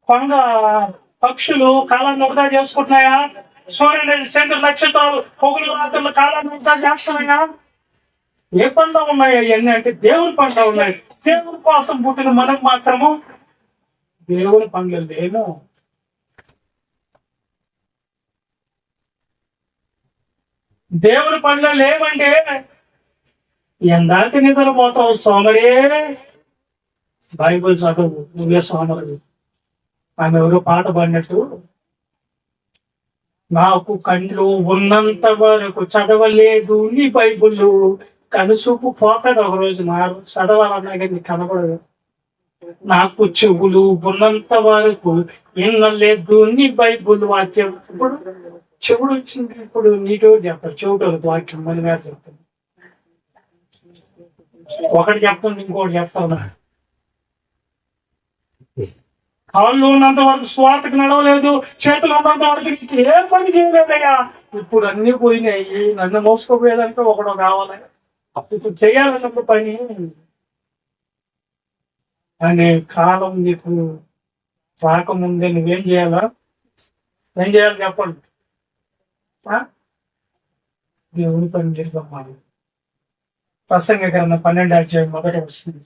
కొంగ పక్షులు కాలాన్ని వృధా చేసుకుంటున్నాయా? సూర్యుడు చంద్ర నక్షత్రాలు పొగులు రాత్రులు కాలాన్ని వృధా చేస్తున్నాయా? ఏ పంట ఉన్నాయి అవన్నీ అంటే దేవుని పంట ఉన్నాయి. దేవుని కోసం పుట్టిన మనకు మాత్రము దేవుని పండ్లు లేము. దేవుని పండ్లు లేవంటే ఎందాక నిద్రపోతావు సోమరే. బైబిల్ చదువు, నువ్వే సోమరు. ఆమె ఎవరో పాట పాడినట్టు, నాకు కంట్లో ఉన్నంత వరకు చదవలేదు నీ బైబుల్, కనుసూపు పోతాడు ఒక రోజు మారు చదవాలన్నా కానీ కనపడదు. నాకు చెవులు ఉన్నంత వరకు వినలేదు నీ బైబుల్ వాక్యం. ఇప్పుడు చెవుడు వచ్చింది, ఇప్పుడు నీటో చెప్తారు చెవుడు వాక్యం మన మీద చెప్తాను. ఒకటి చెప్తుంది ఇంకోటి చెప్తాను. కాళ్ళు ఉన్నంత వరకు స్వార్థకు నడవలేదు, చేతులు ఉన్నంత వరకు నీకు ఏ పని చేయలేదయ్యా. ఇప్పుడు అన్ని పోయినాయి, నన్ను మోసుకోపోయేదంటే ఒకడు కావాలి. ఇప్పుడు చేయాలన్నప్పుడు పని అనే కాలం నీకు రాకముందే నువ్వేం చేయాలా? ఏం చేయాలి చెప్పండి? దేవుని పని జరిగమ్మాలి. ప్రసంగ గ్రంథం 12వ అధ్యాయం మొదటి వస్తుంది.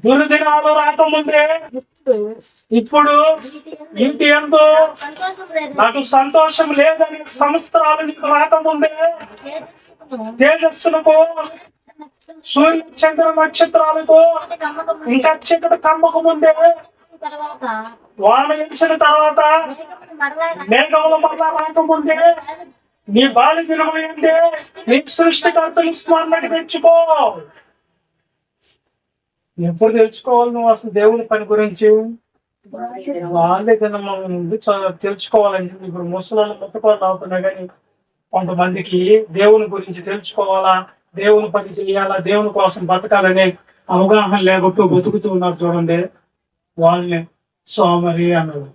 దుర్దినాలు రాకముందే ఇప్పుడు ఇంటి ఎందు నాకు సంతోషం లేదని సంవత్సరాలు నీకు రాకముందే తేజస్సులకు సూర్య చంద్ర నక్షత్రాలకు ఇంకా చీకటి కమ్మకు ముందే వాన వేసిన తర్వాత మేఘముల మరలా రాకముందే నీ బాలి దినములు ఏంటి నీ సృష్టికర్తలు స్మరణకి తెచ్చుకో. ఎప్పుడు తెలుసుకోవాలి నువ్వు అసలు దేవుని పని గురించి? బాల్య దినము నుండి తెలుసుకోవాలని. ఇప్పుడు ముసలాళ్ళు ముత్తకోళ్ళు అవుతున్నా కానీ కొంతమందికి దేవుని గురించి తెలుసుకోవాలా, దేవుని పని చేయాలా, దేవుని కోసం బతకాలనే అవగాహన లేకుండా బతుకుతూ ఉన్నారు. చూడండి, వాళ్ళని సోమరి అన్నారు.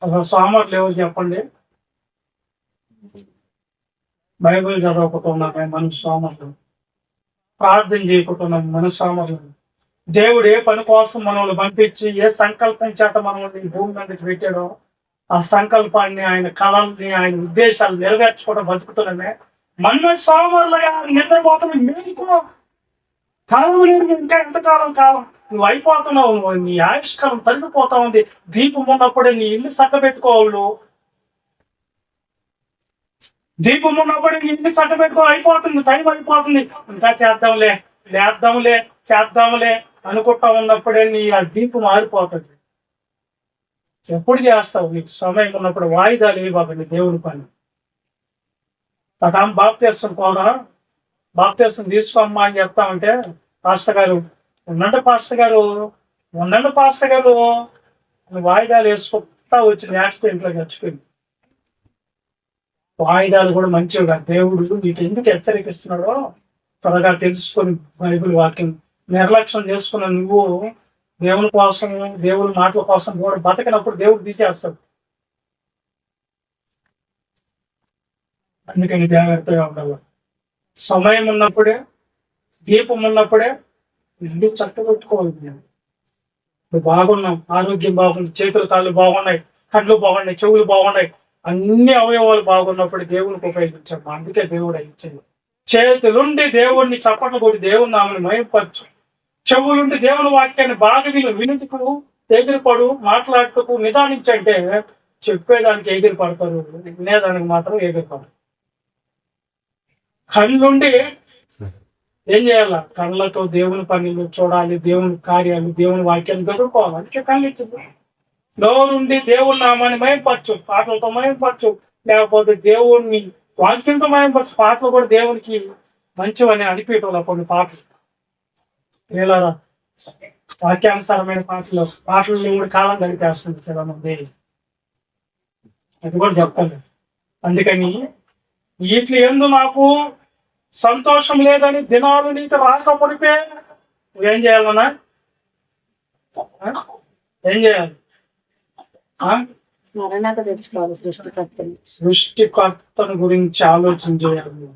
అసలు సోమరులు ఎవరు చెప్పండి? బైబిల్ చదవకపోతున్నాం మనం సోమరులు, ప్రార్థన చేయకపోతున్నాం మన సోమరులు. దేవుడు ఏ పని కోసం మనల్ని పంపించి ఏ సంకల్పం చేత మనల్ని భూమి మీదకి పెట్టాడో ఆ సంకల్పాన్ని, ఆయన కళల్ని, ఆయన ఉద్దేశాలు నెరవేర్చుకోవడం బతుకుతున్నామే. మనమే సోమరులుగా నిద్రపోతున్నాం. మేలుకో, కాలం లేదు ఇంకా ఎంతకాలం కాలం నువ్వు అయిపోతున్నావు. నీ ఆయుష్కాలం తగ్గిపోతా ఉంది. దీపం ఉన్నప్పుడే నీ ఇల్లు చక్కబెట్టుకోవాలి. దీపం ఉన్నప్పుడే నీ ఇల్లు చక్కబెట్టుకో. అయిపోతుంది, టైం అయిపోతుంది, ఇంకా చేద్దాంలే లేద్దాంలే చేద్దాంలే అనుకుంటా ఉన్నప్పుడే నీ ఆ దీపం ఆరిపోతుంది. ఎప్పుడు చేస్తావు? నీకు సమయం ఉన్నప్పుడు వాయిదాలు ఇవ్వకండి దేవుని పని. తకాం బాప్తీసం కూడా బాప్తీసం తీసుకోమ్మా అని చెప్తా ఉంటే పాస్టర్ గారు ఉండండి పాస్టర్ గారు ఉండండి పాస్టర్ గారు వాయిదాలు వేసుకుంటా వచ్చింది. యాక్సిడెంట్లో చచ్చిపోయింది. వాయిదాలు కూడా మంచివిగా దేవుడు నీకు ఎందుకు హెచ్చరిస్తున్నాడో త్వరగా తెలుసుకొని బైబిల్ వాక్యం నిర్లక్ష్యం చేసుకున్న నువ్వు దేవుని కోసం, దేవుని మాటల కోసం కూడా బతకినప్పుడు దేవుడు తీసేస్తాడు. అందుకని జాగ్రత్తగా ఉండాలి. సమయం ఉన్నప్పుడే, దీపం ఉన్నప్పుడే ఇల్లు చక్కబెట్టుకోవాలి. ఇప్పుడు బాగున్నాం, ఆరోగ్యం బాగుంది, చేతులు కాళ్ళు బాగున్నాయి, కళ్ళు బాగున్నాయి, చెవులు బాగున్నాయి, అన్ని అవయవాలు బాగున్నప్పుడు దేవునికి ఉపయోగించాము. అందుకే దేవుడు ఇచ్చింది. చేతులుండి దేవుణ్ణి చప్పట్లు కొట్టి దేవుని నామని మయంపరచు. చెవులుండి దేవుని వాక్యాన్ని బాగా వినుటకు ఎగిరిపడు, మాట్లాడుటకు నిదానించంటే చెప్పేదానికి ఎగిరిపడతారు, వినేదానికి మాత్రం ఎగిరిపడరు. కళ్ళుండి ఏం చేయాల? కళ్ళతో దేవుని పనులు చూడాలి, దేవుని కార్యాలు, దేవుని వాక్యాన్ని చదువుకోవాలి. అందుకే కళ్ళు ఇచ్చింది. నోరుండి దేవుని నామాన్ని మయంపరచు, పాటలతో మయంపరచు, లేకపోతే దేవుణ్ణి వాక్యంతో మయంపరచు. పాటలు కూడా దేవునికి మంచివని అనిపించాలి కొన్ని పాటలు. వాక్యానుసారమైన పాటలు కూడా కాలం గడిపేస్తుంది చాలా మంది. అది కూడా చెప్పాలి. అందుకని వీటి ఎందు నాకు సంతోషం లేదని దినాలు నీకు రాకముడిపే నువ్వేం చేయాలన్నా? ఏం చేయాలి? స్మరణగా తెచ్చుకోవాలి. సృష్టికర్తను గురించి ఆలోచన చేయాలి.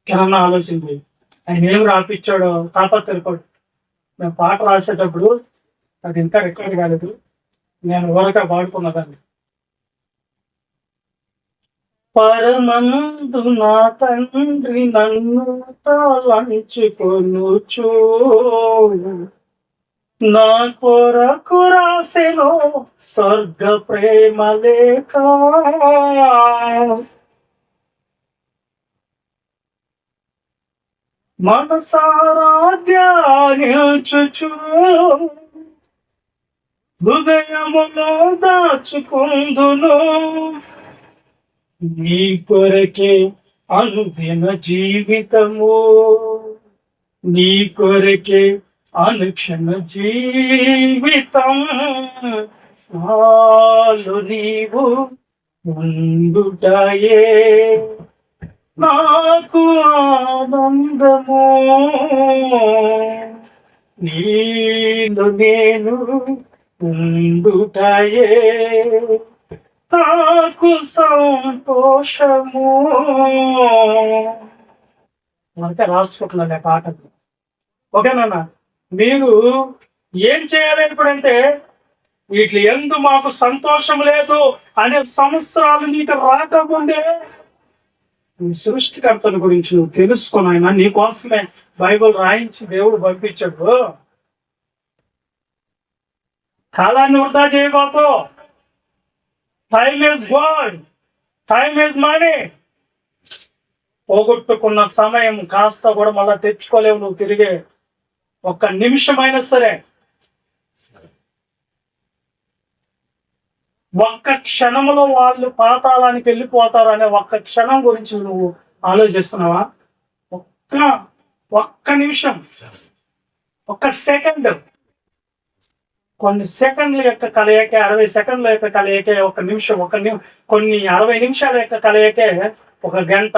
కిరణ్ ఆలోచన చేయాలి. ఆయన ఏం రాపిచ్చాడో తాపత్రపడు. నేను పాట రాసేటప్పుడు అది ఇంకా రికార్డ్ కాలేదు, నేను ఊరగా పాడుకున్నదాన్ని. పరమందు నా తండ్రి నన్ను తలంచుకొనుచు నా కొరకు రాసెను స్వర్గ ప్రేమ లేఖ. మనసారా ధ్యానించుచు హృదయములో దాచుకుందును నీ కొరకే అనుదిన జీవితము, నీ కొరకే అనుక్షణ జీవితం. నాలో నీవు ఉండుటయే నాకు ఆనందము, నీలో నేను ఉండుటయే నాకు సంతోషము. మనకే రాసుకుంటున్నాను ఆ పాట. ఓకేనా? మీరు ఏం చేయాలి ఇప్పుడంటే, వీటి ఎందు మాకు సంతోషం లేదు అనే సంవత్సరాలు నీకు రాకముందే నీ సృష్టికర్తల గురించి నువ్వు తెలుసుకున్నాయినా. నీకోసమే బైబిల్ రాయించి దేవుడు పంపించాడు. కాలాన్ని వృధా చేయబోతు. Time is God, time is money. పోగొట్టుకున్న సమయం కాస్త కూడా మళ్ళా తెచ్చుకోలేవు నువ్వు తిరిగే ఒక్క నిమిషమైనా సరే. ఒక్క క్షణంలో వాళ్ళు పాతాళానికి వెళ్ళిపోతారు అనే ఒక్క క్షణం గురించి నువ్వు ఆలోచిస్తున్నావా? ఒక్క నిమిషం, ఒక్క సెకండ్, కొన్ని సెకండ్ల యొక్క కలయికే, 60 సెకండ్ల యొక్క కలయికే ఒక నిమిషం, కొన్ని 60 నిమిషాల యొక్క కలయికే ఒక గంట,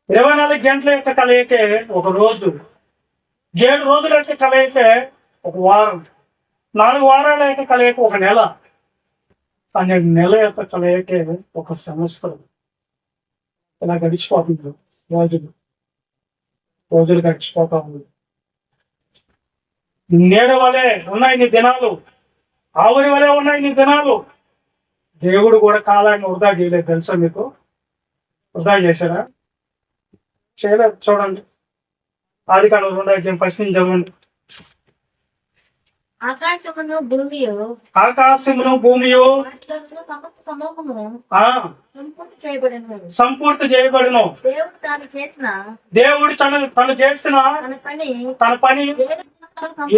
24 గంటల యొక్క కలయికే ఒక రోజు, 7 రోజుల యొక్క కలయికే ఒక వారం, 4 వారాల యొక్క కలయిక ఒక నెల, 12 నెలల యొక్క కలయికే ఒక సంవత్సరం. ఇలా గడిచిపోతుంది రోజులు గడిచిపోతా ఉంది. నీడ వలె ఉన్నాయి నీ దినాలు, ఆవురి వలె ఉన్నాయి నీ దినాలు. దేవుడు కూడా కాలాన్ని వృధా చేయలేదు తెలుసా మీకు? వృధా చేశాడా? చేయలేదు. చూడండి ఆదికాండం 2 ఫస్ట్ చదవండి. ఆకాశమును భూమియు సంపూర్తి చేయబడును. దేవుడు తను చేసిన తన పని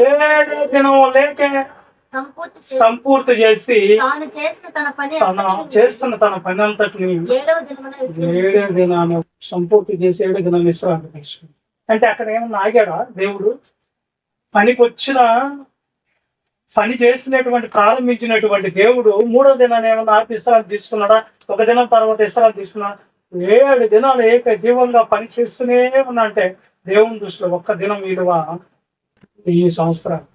7 దినం లేకే సంపూర్తి చేసి చేస్తున్న తన పని అంతటిని 7వ దినాన్ని సంపూర్తి చేసి 7వ దినం విశ్రాంతి తీసుకుని. అంటే అక్కడ ఏమన్నా ఆగాడా దేవుడు? పనికి వచ్చిన పని చేసినటువంటి ప్రారంభించినటువంటి దేవుడు 3వ దినాన్ని ఏమన్నా ఆపి విశ్రాంతి తీసుకున్నాడా? ఒక దినం తర్వాత విశ్రాంతి తీసుకున్నాడా? 7 దినాలు ఏక జీవంగా పని చేస్తూనే ఉన్నా. అంటే దేవుని దృష్టిలో ఒక్క దినం విలువ 1000 సంవత్సరాలు.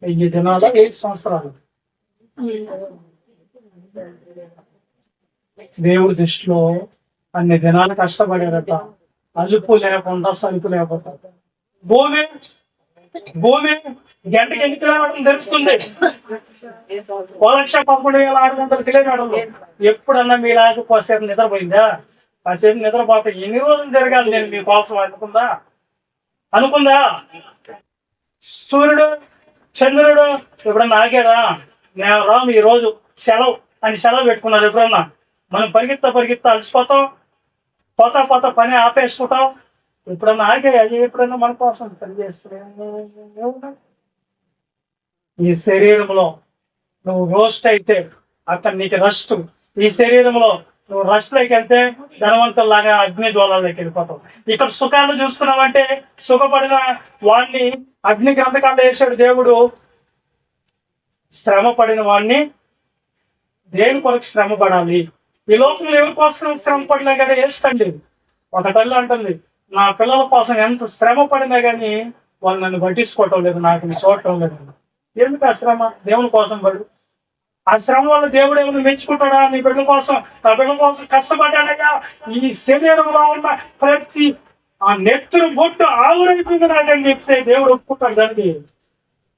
1000 దినాలు 1000 సంవత్సరాలు. దేవుడి దృష్టిలో అన్ని దినాలు కష్టపడారట, అలుపు లేకుండా సలుపు లేకుండా. భూమి గంటకి ఎన్ని కిలోమీటర్లు తెలుస్తుంది? 1,11,600 కిలోమీటర్లు. ఎప్పుడన్నా మీలాగా కాసేపు నిద్రపోయిందా? కాసేపు నిద్రపోతే ఎన్ని రోజులు జరగాలి నేను మీకోసం అనుకుందా? సూర్యుడు చంద్రుడు ఎప్పుడన్నా ఆగాడా? నేను రాము ఈ రోజు సెలవు అని సెలవు పెట్టుకున్నారు. ఎప్పుడన్నా మనం పరిగెత్తా అలసిపోతాం, పోతా పని ఆపేసుకుంటాం. ఎప్పుడన్నా ఆగాయి? అది ఎప్పుడన్నా మన కోసం పని చేస్తున్నాయి. ఈ శరీరంలో నువ్వు రోస్ట్ అయితే అక్కడ నీకు రెస్ట్. ఈ శరీరంలో నువ్వు రష్ లోకి వెళ్తే ధనవంతుల్లాగా అగ్ని జ్వాలలోకి వెళ్ళిపోతావు. ఇక్కడ సుఖాలు చూసుకున్నావంటే సుఖపడిన వాడిని అగ్ని గ్రంథకాలు వేసాడు దేవుడు. శ్రమ పడిన వాడిని దేని కొరకు శ్రమ పడాలి? ఈ లోకంలో ఎవరి కోసం శ్రమ పడినా కానీ వేస్తండి. ఒక తల్లి అంటుంది, నా పిల్లల కోసం ఎంత శ్రమ పడినా కానీ వాళ్ళు నన్ను పట్టించుకోవటం లేదు, నాకు చూడటం లేదు. ఎందుకు ఆ శ్రమ? దేవుని కోసం పడు. ఆ శ్రమ వల్ల దేవుడు ఏమైనా మెచ్చుకుంటాడా? నీ బిడ్డల కోసం, నా బిడ్డల కోసం కష్టపడ్డాడయ్యా, ఈ శరీరంలో ఉన్న ప్రతి ఆ నెత్తురు బొట్టు ఆవురైపోయింది నాకని చెప్తే దేవుడు ఒప్పుకుంటాడు. దానికి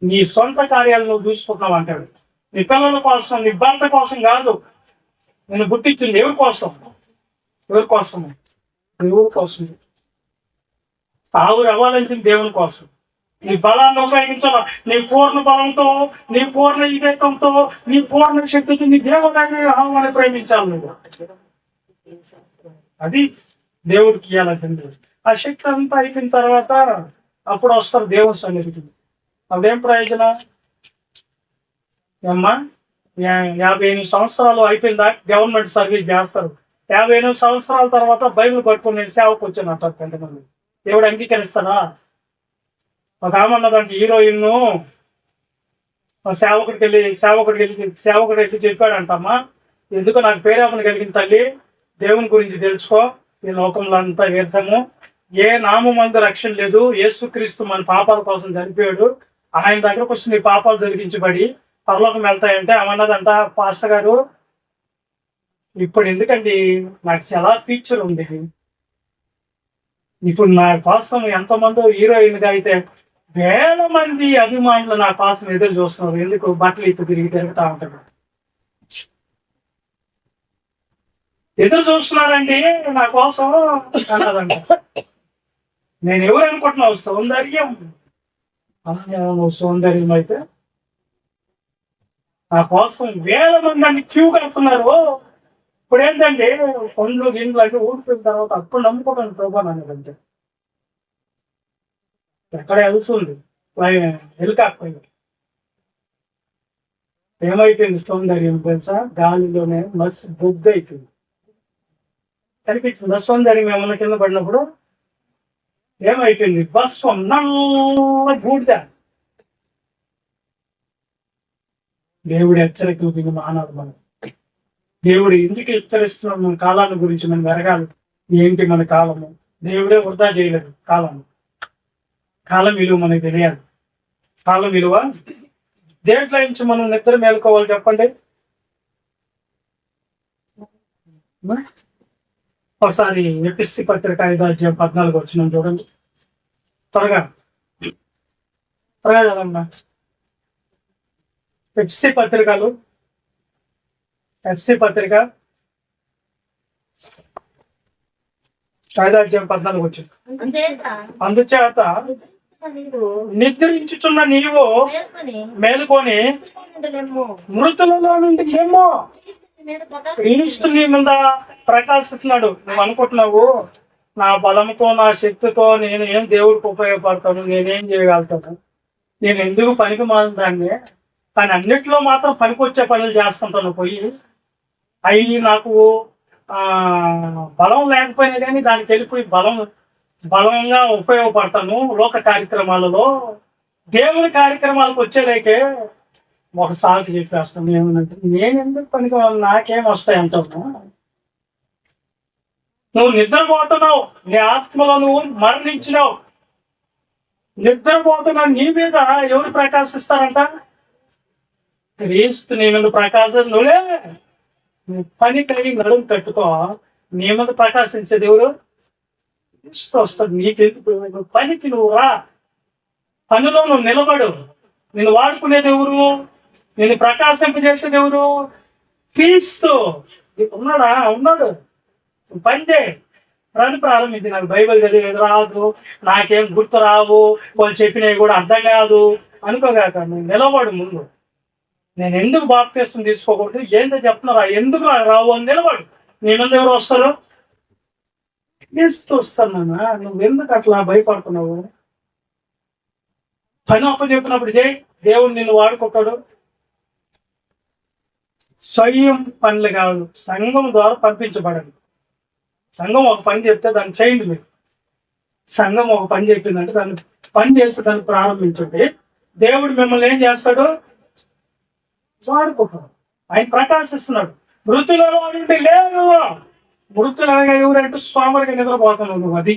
నీ సొంత కార్యాలను నువ్వు చూసుకుంటున్నావు అంటాడు. నీ పిల్లల కోసం, నీ భర్త కోసం కాదు నేను పుట్టించింది. ఎవరి కోసం? ఎవరి కోసం? దేవుడి కోసం. ఆవురు అవ్వాలని దేవుని కోసం. నీ బలాన్ని ఉపయోగించాల. నీ పూర్ణ బలంతో, నీ పూర్ణ వివేకంతో, నీ పూర్ణ శక్తితో నీ దేవుని ప్రేమించాలి నువ్వు. అది దేవుడికి ఇవ్వాల్సింది. ఆ శక్తి అంతా అయిపోయిన తర్వాత అప్పుడు వస్తారు దేవుని సన్నిధికి. అదేం ప్రయోజనం? ఏమ్మా, 58 సంవత్సరాలు అయిపోయిందా గవర్నమెంట్ సర్వీస్ చేస్తారు. 58 సంవత్సరాల తర్వాత బైబిల్ పట్టుకుని నేను సేవకు వచ్చాను అంటారు కొంతమంది. దేవుడు అంగీకరిస్తాడా? ఒక ఆమె అన్నదంటే హీరోయిన్ సేవకుడికి వెళ్ళి చెప్పాడంటమ్మా, ఎందుకు నాకు పేరాపణ కలిగిన తల్లి, దేవుని గురించి తెలుసుకో, ఈ లోకంలో అంతా వ్యర్థము, ఏ నామందు రక్షణ లేదు, యేసుక్రీస్తు మన పాపాల కోసం చనిపోయాడు, ఆయన దగ్గరకు వచ్చి నీ పాపాలు తొలగించబడి పరలోకం వెళ్తాయంటే అన్నదంట, పాస్టర్ గారు ఇప్పుడు ఎందుకండి, నాకు చాలా ఫీచర్ ఉంది, ఇప్పుడు నా కోసం ఎంతమందో హీరోయిన్గా అయితే వేల మంది అభిమానులు నా కోసం ఎదురు చూస్తున్నారు, ఎందుకు బట్టలు ఇప్పుడు తిరుగుతా ఉంటాడు, ఎదురు చూస్తున్నారండి నా కోసం అన్నదంట. నేను ఎవరు అనుకుంటున్నావు? సౌందర్యం. సౌందర్యం అయితే నా కోసం వేల మంది అన్ని క్యూ కలుపుతున్నారు. ఇప్పుడు ఏంటంటే పండ్లు గిండ్లు అంటే ఊడిపోయిన తర్వాత అప్పుడు నమ్ముకోవడానికి ప్రభావం అనేదంటే ఎక్కడ వెళ్తుంది హెలికాప్టర్. ఏమైపోయింది సౌందర్యం తెలుసా? గాలిలోనే మస్ బొద్దు అయిపోయింది. కనిపించింది సౌందర్యం ఏమన్నా కింద పడినప్పుడు ఏమైపోయింది? భస్వం, నల్ల బూడిద. దేవుడి హెచ్చరికలు దిగు మానవుడు. మనం దేవుడు ఎందుకు హెచ్చరిస్తున్నాడు? మన కాలాన్ని గురించి మనం ఎరగాలి. ఏంటి మన కాలము? దేవుడే వృధా చేయలేదు కాలము. కాలం విలువ మనకి తెలియాలి. కాలం విలువ దేంట్లో నుంచి మనం నిద్ర మేలుకోవాలి చెప్పండి. ఒకసారి ఎపిస్సి పత్రిక 5:14 వచ్చిన చూడండి. త్వరగా చదవమ్మా. ఎఫ్సి పత్రిక 5:14 వచ్చింది. అందుచేత నిద్రించుచున్న నీవు మేలుకొని మృతులలో నుండి ఏమో క్రీస్తు నీ మీద ప్రకాశిస్తున్నాడు. నువ్వు అనుకుంటున్నావు నా బలంతో, నా శక్తితో నేను ఏం దేవుడికి ఉపయోగపడతాను, నేనేం చేయగలుగుతాను, నేను ఎందుకు పనికి మాలిన దాన్ని, కానీ అన్నిట్లో మాత్రం పనికొచ్చే పనులు చేస్తుంటాను పోయి. అవి నాకు బలం లేకపోయినా కానీ దానికి వెళ్ళిపోయి బలంగా ఉపయోగపడతాను లోక కార్యక్రమాలలో. దేవుని కార్యక్రమాలకు వచ్చేదైతే ఒకసారి చెప్పేస్తాను ఏమనంటే, నేను ఎందుకు పనికి నాకేం వస్తాయి అంటాను. నువ్వు నిద్రపోతున్నావు, నీ ఆత్మలో నువ్వు మరణించినావు. నిద్రపోతున్నావు, నీ మీద ఎవరు ప్రకాశిస్తారంట? క్రీస్తు నీ మీద ప్రకాశం. నువ్వే పని కలిగి నడుము కట్టుకో, నీ మీద ప్రకాశించేది ఎవరు? క్రీస్తు వస్తుంది. నీకెందుకు? పనికి నువ్వు రా, పనిలో నువ్వు నిలబడు. నేను వాడుకునేది ఎవరు? నేను ప్రకాశింపజేసేది ఎవరు? క్రీస్తు. ఉన్నాడా? ఉన్నాడు. పని చేయి, పని ప్రారంభించి. నాకు బైబిల్ చదివేది రాదు, నాకేం గుర్తు రావు, వాళ్ళు చెప్పినవి కూడా అర్థం కాదు అనుకోగాక నువ్వు నిలబడు ముందు. నేను ఎందుకు బాప్తిస్మం తీసుకోకూడదు, ఏంటో చెప్తున్నారా, ఎందుకు రావు అని నిలబడు. నీ ముందు ఎవరు వస్తారు? క్రీస్తు వస్తానన్నా. నువ్వు ఎందుకు అట్లా భయపడుతున్నావు? పని అప్పచెప్పినప్పుడు చేయి, దేవుడు నిన్ను వాడుకుంటాడు. స్వయం పనులు కాదు, సంఘం ద్వారా పంపించబడదు. సంఘం ఒక పని చెప్తే దాన్ని చేయండి మీరు. సంఘం ఒక పని చెప్పిందంటే దాన్ని పని చేస్తే దాన్ని ప్రారంభించండి. దేవుడు మిమ్మల్ని ఏం చేస్తాడు? వాడుకుంటాడు. ఆయన ప్రకాశిస్తున్నాడు. మృతులలో నుండి లేదు. మృతులు అనగా ఎవరంటే స్వామిగా నిద్రపోతున్నావు నువ్వు. అది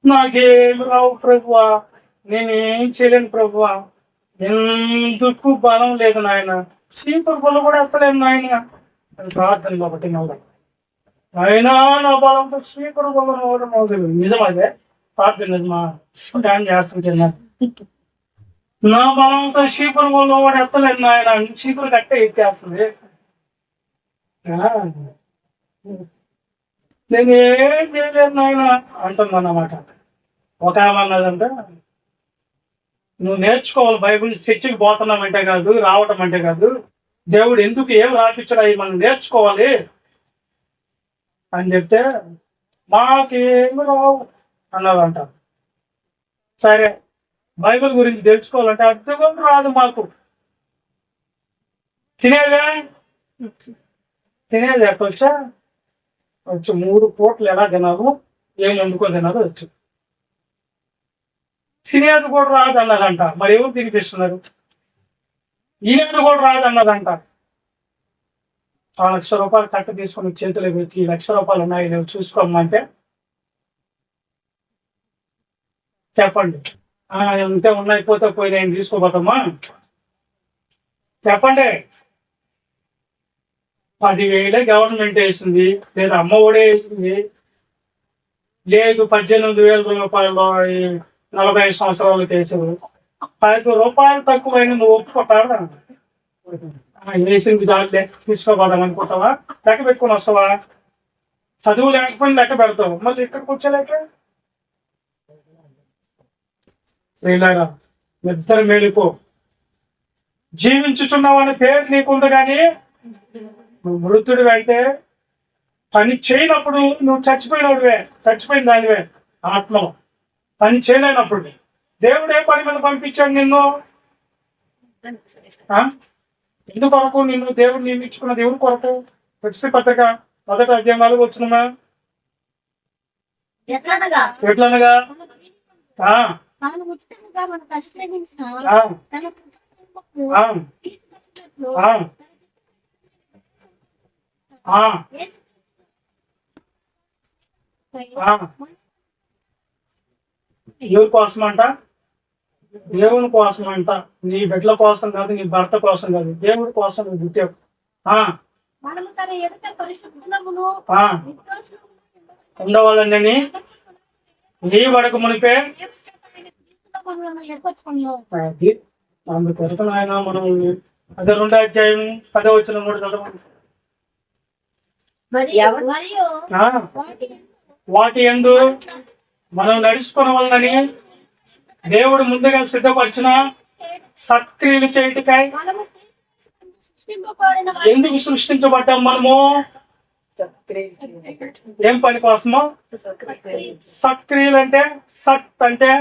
నాకేం రావు ప్రభువా, నేనేం చేయలేను ప్రభువా, ఎందుకు బలం లేదు నాయన, చీపురు బలం కూడా ఎత్తలేను నాయన అని ప్రార్థనలో ఒకటి నవ్వు. అయినా నా బలంతో చీపురు బలం కూడా మోసలేదు. నిజమదే ప్రార్థన నిజమా? డ్యాన్ చేస్తుంటే నా బలంతో చీపురు బలం కూడా ఎత్తలేను నాయన, చీపురు కట్టే ఎత్తేస్తుంది. నేనేం చేయలేను నాయన అంటుందన్నమాట. ఒక ఆమె అన్నదంటే, నువ్వు నేర్చుకోవాలి బైబిల్, చర్చికి పోతున్నామంటే కాదు, రావటం అంటే కాదు, దేవుడు ఎందుకు ఏం రాపించడా మనం నేర్చుకోవాలి అని చెప్తే, మాకేమి రావు అన్నదంట. సరే బైబిల్ గురించి తెలుసుకోవాలంటే అర్థం రాదు మాకు. తినేదే ఎట్టొచ్చా వచ్చు, 3 పూటలు ఎలా తినాలో, ఏం వండుకో తినాలో వచ్చు. తినేది కూడా రాదు అన్నదంట. మరి ఎవరు తినిపిస్తున్నారు? ఈనేది కూడా రాదు అన్నదంట. 1,00,000 రూపాయలు కట్ట తీసుకొని చేతిలో పెట్టి, 1,00,000 రూపాయలు ఉన్నాయి లేవు చూసుకోమంటే చెప్పండి. ఇంతే ఉన్నాయి, పోతే పోయి నేను తీసుకోపోతామా? చెప్పండి. 10,000 గవర్నమెంట్ వేసింది, లేదా అమ్మ ఒడే వేసింది, లేదు 18,000 రూపాయలు 45 సంవత్సరాలకు వేసారు. 5 రూపాయలు తక్కువైన నువ్వు ఒప్పుకుంటాడా? వేసింది జాగ్లే తీసుకోపోదాం అనుకుంటావా? లెక్క పెట్టుకుని వస్తావా? చదువు లేకపోయినా లెక్క పెడతావు, మళ్ళీ ఇక్కడికి వచ్చేలేక ఇలాగా ఇద్దరు మేలుకో. జీవించుచున్నావు అనే పేరు నీకుంది, కానీ నువ్వు మృతుడు అంటే పని చేయనప్పుడు నువ్వు చచ్చిపోయిన దానివే ఆత్మలో. పని చేయలేనప్పుడు దేవుడే పని మీద పంపించాడు నిన్ను. ఎందుకొరకు నిన్ను దేవుడు నియమించుకున్న? దేవుడి కొరకు. ఎఫెసీ పత్రిక 1వ అధ్యాయం 4వ వచనమా? ఎట్లనగా ఎవరి కోసం అంట? దేవుని కోసం అంట. నీ బిడ్డల కోసం కాదు, నీ భర్త కోసం కాదు, దేవుడి కోసం నువ్వు పుట్టావు. ఉండవాలని నీ వరకు మునిపే అందుకొరకు ఆయన మనం అదే 2వ అధ్యాయం 10వ వచనం కూడా చదవండి. వాటి యందు మనం నడుచుకోవాలని దేవుడు ముందుగా సిద్ధపరిచిన సత్క్రియలు చేయటకై ఎందుకు సృష్టించబడ్డాం మనము? ఏం పని కోసమో? సత్క్రియలు అంటే, సత్ అంటే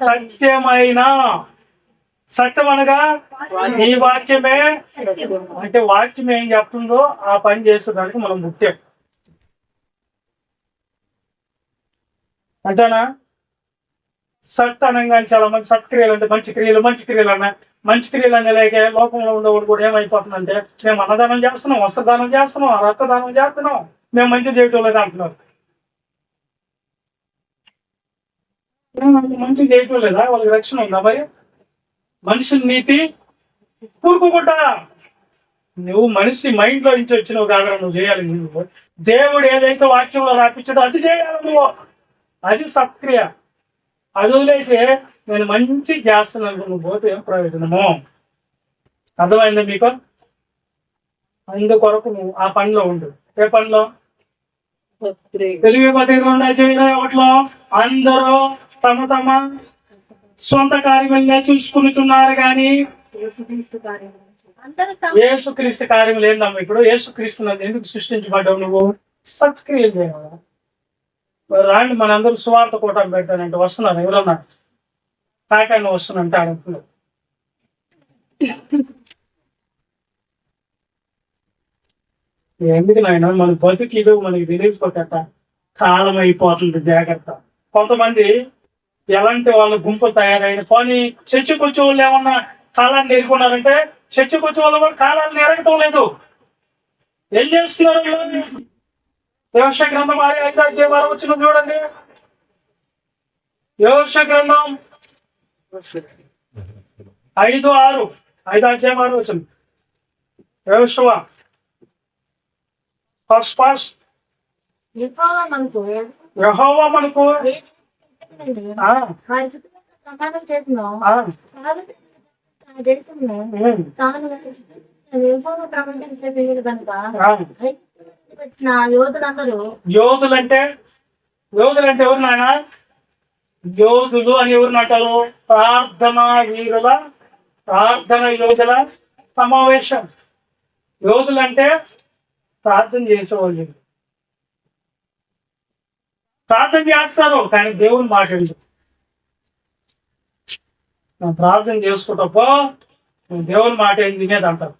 సత్యమైన, సత్యం అనగా ఈ వాక్యమే. అంటే వాక్యం ఏం చెప్తుందో ఆ పని చేసేదానికి మనం పుట్టాం అంటేనా? సత్ అనగా చాలా మంది సత్క్రియలు అంటే మంచి క్రియలు అన్నా. మంచి క్రియలు అనేలాగే లోకంలో ఉండేవాడు కూడా ఏమైపోతుందంటే, మేము అన్నదానం చేస్తున్నాం, వస్త్రదానం చేస్తున్నాం, రక్తదానం చేస్తున్నాం, మేము మంచి చేయటం లేదు అంటున్నారు. మంచి చేయటం లేదా? వాళ్ళకి రక్షణ ఉందా? మరి మనిషిని నీతి కూరుకోకుండా నువ్వు మనిషి మైండ్ లో నుంచి వచ్చినావు కాదా? నువ్వు చేయాలి. నువ్వు దేవుడు ఏదైతే వాక్యంలో రాపించాడో అది చేయాలి నువ్వు. అది సత్క్రియ. అది వదిలేసి నేను మంచి చేస్తున్నాను నువ్వు పోతే ఏం ప్రయోజనము? అర్థమైందా మీకు? అందుకొరకు నువ్వు ఆ పనిలో ఉండు. ఏ పనిలో? తెలుగు 11:21 అందరూ తమ తమ సొంత కార్యములనే చూసుకుంటున్నారు, కానీ యేసుక్రీస్తు కార్యం లేదమ్మా. ఇప్పుడు యేసుక్రీస్తు ఎందుకు సృష్టించబడ్డావు? నువ్వు సత్క్రియలు చేయాలి. రాండి మనందరూ సువార్త కూటమి పెట్టానంటే వస్తున్నారు. ఎవరన్నా కాకాయన వస్తున్నంటే ఆడ ఎందుకు నాయన మన బతుకిదో మనకి తెలియకపోతేట కాలం అయిపోతుంది, జాగ్రత్త. కొంతమంది ఎలాంటి వాళ్ళ గుంపు తయారైన పోనీ చర్చకు వచ్చే వాళ్ళు ఏమన్నా కాలాన్ని ఎదుర్కొన్నారంటే చర్చకు వచ్చే వాళ్ళు కూడా కాలాన్ని ఎరగటం లేదు. ఏం చేస్తున్నారు? వ్యవసాయ గ్రంథం 5 అధ్యాయం వచ్చిన చూడండి. వ్యవసాయ గ్రంథం 5:6 5 అధ్యాయం 6 వచ్చింది. వ్యవసాయ ఫస్ట్ యెహోవా మనకు ప్రమాణం చేసిన దేశంలో తాను ప్రపంచం కనుక వచ్చిన యోధులందరూ యోధులంటే ఎవరు నాయన? యోధులు అని ఎవరు అంటారు? ప్రార్థన యోధుల సమావేశం. యోధులంటే ప్రార్థన చేసేవాళ్ళు. ప్రార్థన చేస్తారు కానీ దేవుని మాట్లాడదు. ప్రార్థన చేసుకుంటప్పో దేవుని మాట ఏం తినేది అంటారు.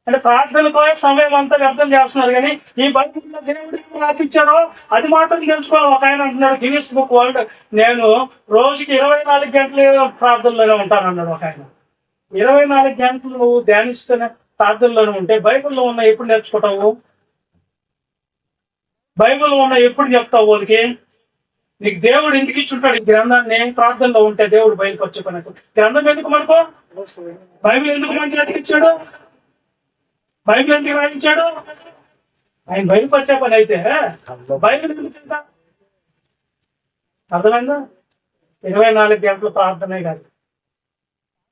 అంటే ప్రార్థన కోసం సమయం అంతా వ్యర్థం చేస్తున్నారు. కానీ ఈ బైబిల్లో దేవుడు రాపించారో అది మాత్రం తెలుసుకోవాలి. ఒక ఆయన అంటున్నాడు గిన్నిస్ బుక్ వరల్డ్, నేను రోజుకి 24 గంటలు ప్రార్థనలోనే ఉంటాను అన్నాడు ఒక ఆయన. 24 గంటలు నువ్వు ధ్యానిస్తూనే ప్రార్థనలోనే ఉంటే బైబిల్లో ఉన్న ఎప్పుడు నేర్చుకుంటావు? బైబిల్లో ఉన్న ఎప్పుడు చెప్తావు? వాళ్ళకి నీకు దేవుడు ఎందుకు ఇచ్చుంటాడు ఈ గ్రంథాన్ని? ప్రార్థనలో ఉంటే దేవుడు బయటకు వచ్చే పని. గ్రంథం ఎందుకు మనకు? బైబిల్ ఎందుకు మనకి ఎదిగించాడు? బైబిల్ ఎందుకు రాయించాడు? ఆయన బయటకు వచ్చే పని అయితే బైబిల్ ఎందుకు ఇంకా అర్థమైందా? 24 గంటలు ప్రార్థనే కాదు.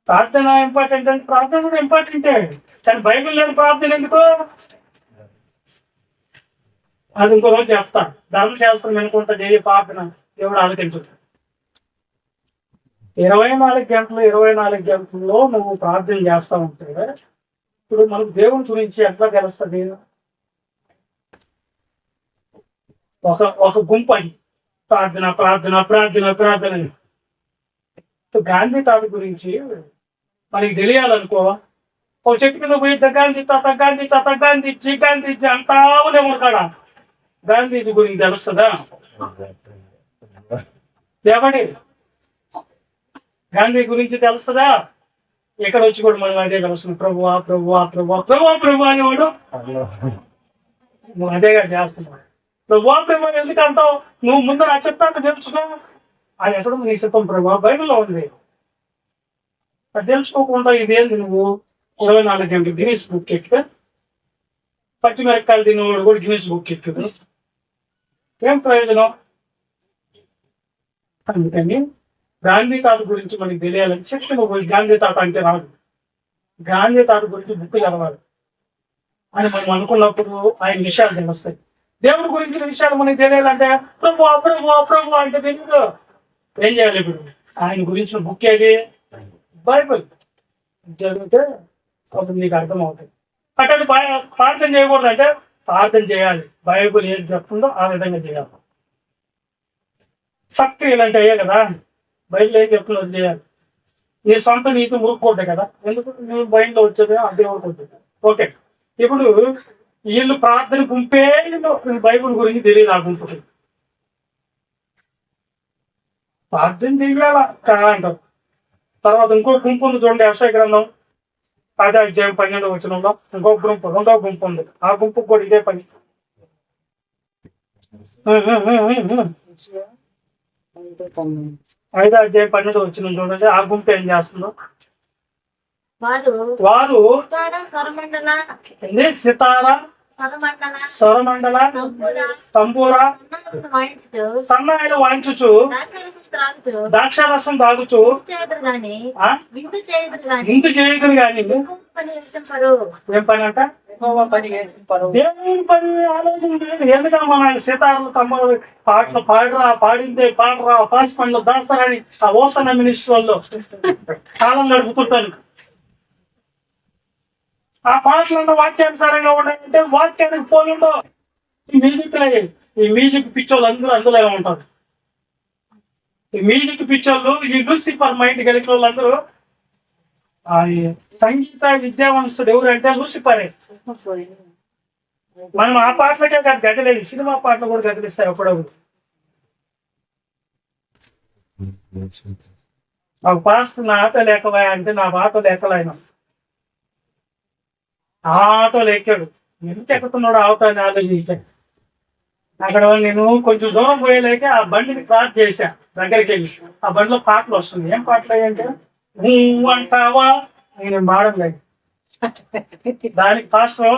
ప్రార్థన ఇంపార్టెంట్ అంటే ప్రార్థన కూడా ఇంపార్టెంటే, కానీ బైబిల్ లేని ప్రార్థన ఎందుకు? అది ఇంకో రోజు చెప్తా. ధర్మశాస్త్రం అనుకుంటా చేయ ప్రార్థన దేవుడు ఆలోచించుతాడు. 24 గంటల్లో నువ్వు ప్రార్థన చేస్తా ఉంటే ఇప్పుడు మనకు దేవుని గురించి ఎట్లా తెలుస్తుంది? ఒక గుంపు అని ప్రార్థన ప్రార్థన ప్రార్థన ప్రార్థన. గాంధీ తాత గురించి మనకి తెలియాలనుకో, ఒక చెట్టు కింద పోయి గాంధీజీ అంటా ఉండేవాడు కాడ. గాంధీజీ గురించి తెలుస్తుందా? ఎవడి గాంధీ గురించి తెలుస్తుందా? ఎక్కడ వచ్చి కూడా మనం అదే కలుస్తుంది, ప్రభువా ప్రభువా ప్రభువా ప్రభువా ప్రభు అనేవాడు. నువ్వు అదేగా చేస్తున్నావు. ప్రభువా ప్రభు ఎందుకు అంటావు? నువ్వు ముందు నా చెప్తాను తెలుసుకో. అది ఎక్కడ నీ చిత్తం ప్రభు బైబిల్లో ఉంది. అది తెలుసుకోకుండా ఇదేంది నువ్వు 24 గంటలు గిన్నీస్ బుక్ ఎక్కితే పచ్చిమిరకాయలు తినేవాడు కూడా గిన్నీస్ బుక్ ఎక్కదు. ఏం ప్రయోజనం? అందుకని గాంధీ తాత గురించి మనకి తెలియాలని చెప్పి నువ్వు గాంధీ తాత అంటే రాదు. గాంధీ తాత గురించి బుక్ చదవాలి అని మనం అనుకున్నప్పుడు ఆయన విషయాలు తెలుస్తాయి. దేవుడి గురించిన విషయాలు మనకి తెలియాలంటే ప్రభు అప్రభు అప్రభు అంటే తెలియదు. ఏం చేయాలి? ఇప్పుడు ఆయన గురించిన బుక్ ఏది? బైబిల్ చదివితే అప్పుడు నీకు అర్థమవుతుంది. అంటే ప్రార్థన చేయకూడదు అంటే ప్రార్థన చేయాలి. బైబిల్ ఏది చెప్తుందో ఆ విధంగా చేయాలి. సక్రియలు అంటే అయ్యే కదా. బయటలో ఏం చెప్తుందో చేయాలి. నీ సొంత నీతి మురుక్కోటే కదా. ఎందుకు నీ బయటలో వచ్చేది అదే అవుతుంది. ఓకే, ఇప్పుడు వీళ్ళు ప్రార్థన గుంపే బైబిల్ గురించి తెలియదు. ఆ గుంపుకి ప్రార్థన చెయ్యాలా అంటారు. తర్వాత ఇంకో గుంపు ఉంది చూడండి. యెషయా గ్రంథం 5 అధ్యాయం 12 వచనంలో రెండో గుంపు ఉంది. ఆ గుంపు కూడా ఇదే పని. 5 అధ్యాయం 12 వచనం చూడండి. ఆ గుంపు ఏం చేస్తుందో, వారు సితారా స్వరమండల తంబూరా సన్నాయిలు వాయించుచు ద్రాక్షారసం తాగుచు విందు చేయుదురు గాని ఏం పని అంట? దేవుని పని ఆలోచన లేదు. ఎందుకంటే మన సీతారాలు తమ్ముడు పాటలు పాడరా పాసి పండ్లు దాస్తారని ఆ ఓసన మినిస్టర్లో కాలం గడుపుతుంటాను. ఆ పాటలు వాక్యానుసారంగా ఉన్నాయంటే వాక్యానికి పోలుండో. ఈ మ్యూజిక్ పిచ్చోళ్ళు అందరూ అందులో ఉంటారు. ఈ మ్యూజిక్ పిచ్చోళ్ళు, ఈ లూసిఫర్ మైండ్ కలిగిన వాళ్ళందరూ సంగీత విద్యావంతుడు ఎవరు అంటే లూసిఫరే. మనం ఆ పాటలకే కాదు గదిలేదు, సినిమా పాటలు కూడా గదిలిస్తాయి అప్పుడప్పుడు. ఒక పాస్టర్ నా ఆటో లేకవా అంటే నా ఆటోలు ఎక్కలైన ఆ ఆటోలు ఎక్కాడు. ఎందుకు ఎక్కుతున్నాడు ఆటో అని ఆలోచించా. అక్కడ నేను కొంచెం దూరం పోయేలేక ఆ బండిని క్రాస్ చేశా. దగ్గరికి వెళ్ళి ఆ బండిలో పాటలు వస్తుంది. ఏం పాటలు అయ్యంటే నువ్వు అంటావా నేను పాడడం లేదు. దానికి పాస్టర్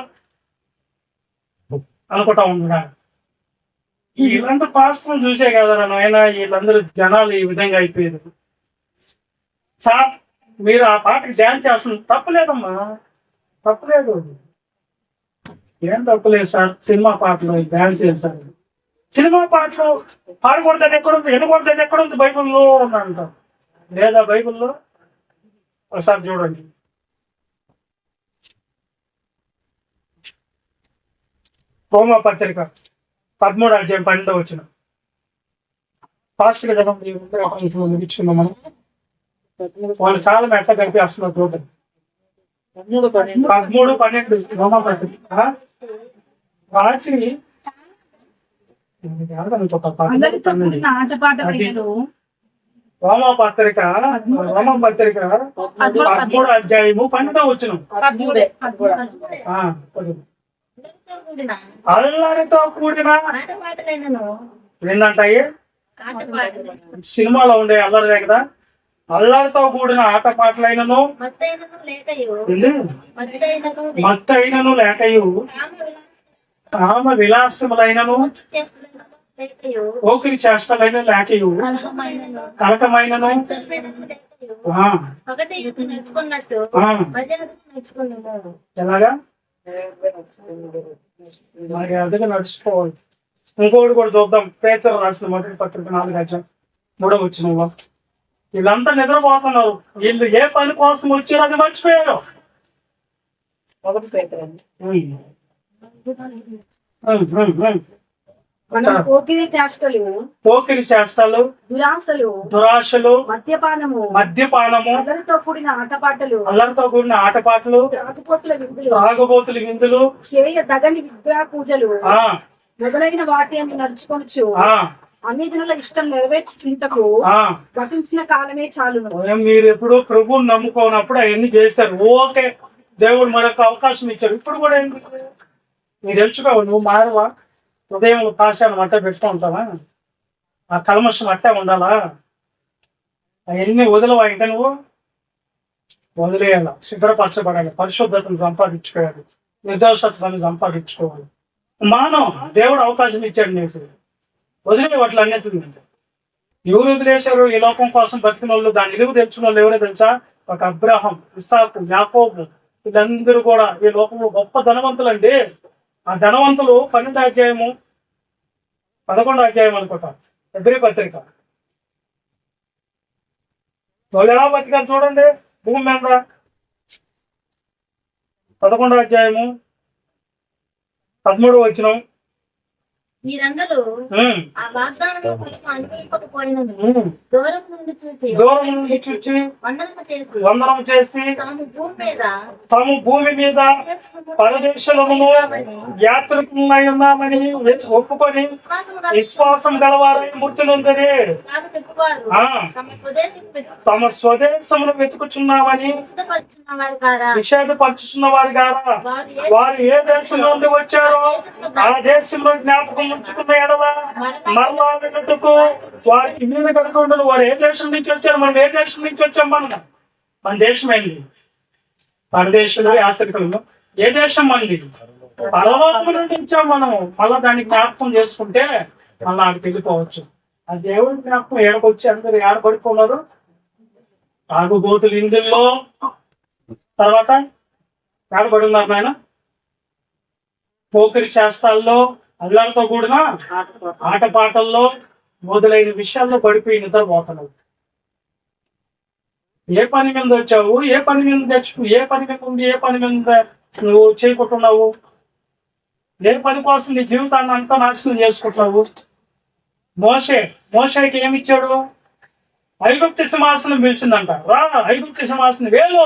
అనుకుంటా ఉన్నాడు, ఇలాంటి పాస్టర్ చూసే కదరా నాయన వీళ్ళందరూ జనాలు ఈ విధంగా అయిపోయారు. సార్ మీరు ఆ పాటకి డ్యాన్స్ చేస్తున్నారు, తప్పులేదమ్మా, తప్పులేదు, ఏం తప్పులేదు సార్. సినిమా పాటలు డ్యాన్స్ చేశారు. సినిమా పాటలు పాడకూడదని ఎక్కడుంది, వినకూడదని ఎక్కడుంది బైబిల్లో అంట. లేదా బైబిల్లో ఒకసారి చూడండి. రోమా పత్రిక 13:12 ఫాస్ట్గా జనం ముగించుకున్నాం మనం. వాళ్ళ కాలం ఎట్లా కనిపిస్తున్నారు చూడండి. 13:12 రోమా పత్రిక రాత్రి అందరితో కూడిన ఆటపాటలు రోమా పత్రిక 13:12 అల్లరితో కూడిన ఏందంటాయి సినిమాలో ఉండే అల్లరే కదా. అల్లరితో కూడిన ఆట పాటలైనను మత్తైనను లేకయు కామ విలాసములైనను ఓకిరి చేష్టలైన లేకయు కలకమైనను ఎలాగా మరి అదిగా నడుచుకోవాలి. ఇంకోటి కూడా చూద్దాం. పేతురు రాసిన మొదటి పత్రిక 4:3 వీళ్ళంతా నిద్రపోతున్నారు. వీళ్ళు ఏ పని కోసం వచ్చారో అది మర్చిపోయారు. పోకిరి చేష్టలు దురాశలు మద్యపానము అల్లరితో కూడిన ఆటపాటలు తాగుబోతుల విందులు చేయదగని విగ్రహ పూజలు మొదలైన వాటి అందు నడుచుకొనొచ్చు అన్ని జనుల ఇష్టం నెరవేర్చుటకు గతించిన కాలమే చాలు. మీరు ఎప్పుడు ప్రభువుని నమ్ముకోనప్పుడు అవన్నీ చేశారు. ఓకే, దేవుడు మరొక అవకాశం ఇచ్చారు. ఇప్పుడు కూడా ఏంటి మీరు తెలుసుకోవు. నువ్వు మారవా? హృదయం పాశాన్ని అట్టే పెట్టుకో ఉంటావా? ఆ కల్మషం అట్టే ఉండాలా? అవన్నీ వదలవా? ఇంకా నువ్వు వదిలేయాల, శుభ్రపరచబడాలి, పరిశుద్ధతను సంపాదించుకోవాలి, నిర్దోషత్వాన్ని సంపాదించుకోవాలి. మానవ దేవుడు అవకాశం ఇచ్చాడు నీకు. వదిలే వాటిలో అన్నింటినీ. ఎవరు వదిలేశారు? ఈ లోకం కోసం బతికిన వాళ్ళు, దాన్ని విలువ తెచ్చిన వాళ్ళు ఎవరో తెలుసా? ఒక అబ్రహం, ఇస్సాకు, యాకోబు, వీళ్ళందరూ కూడా ఈ లోకంలో గొప్ప ధనవంతులు అండి. ఆ ధనవంతులు 11 అనుకుంటా హెబ్రీ పత్రిక వాళ్ళు ఎలా బతికారు చూడండి. భూమి మీద 11:13 మీరందరూ ఆ వాగ్దానము అనుభవింపకపోయినను దూరం నుండి చూచి వందనం చేసి తాము భూమి మీద పరదేశులమును యాత్రికులై ఉన్నామని ఒప్పుకొని విశ్వాసం గలవారై మృతి నొందిరి. తమ స్వదేశమును వెతుకుచున్నామని నిషేధపరచుచున్న వారి గారా వారు ఏ దేశం నుండి వచ్చారో ఆ దేశంలో జ్ఞాపకం ఉంచుకున్న ఎడల మరలా వెళ్ళటకు వారికి మీద కనుకుంటారు. వారు ఏ దేశం నుంచి వచ్చారు, మనం ఏ దేశం నుంచి వచ్చాం? మన దేశం ఏంది? పరదేశులు, యాత్రికులు. ఏ దేశం మనది? పరలోకం నుండి వచ్చాం మనము. మళ్ళా దాన్ని జ్ఞాపకం చేసుకుంటే మళ్ళీ నాకు వెళ్ళిపోవచ్చు. ఆ దేవుడి జ్ఞాపకం ఏడకొచ్చి అందరూ ఏడపడుకున్నారు. తాగుబోతులు ఇందులో తర్వాత ఏడబడున్నారు నాయన. పోకిరి చేస్తాల్లో, అల్లాలతో కూడిన ఆటపాటల్లో మొదలైన విషయాల్లో పడిపోయి నిద్రపోతున్నావు. ఏ పని మీద వచ్చావు? ఏ పని మీద తెచ్చుకు? ఏ పని మీద ఉంది? ఏ పని మీద నువ్వు చేయకుంటున్నావు? ఏ పని కోసం నీ జీవితాన్ని అంతా నాశనం చేసుకుంటున్నావు? మోషేకి ఏమిచ్చాడు? ఐగుప్తు సింహాసనం పిలిచిందంట. రా ఐగుప్తు సింహాసనం వేలు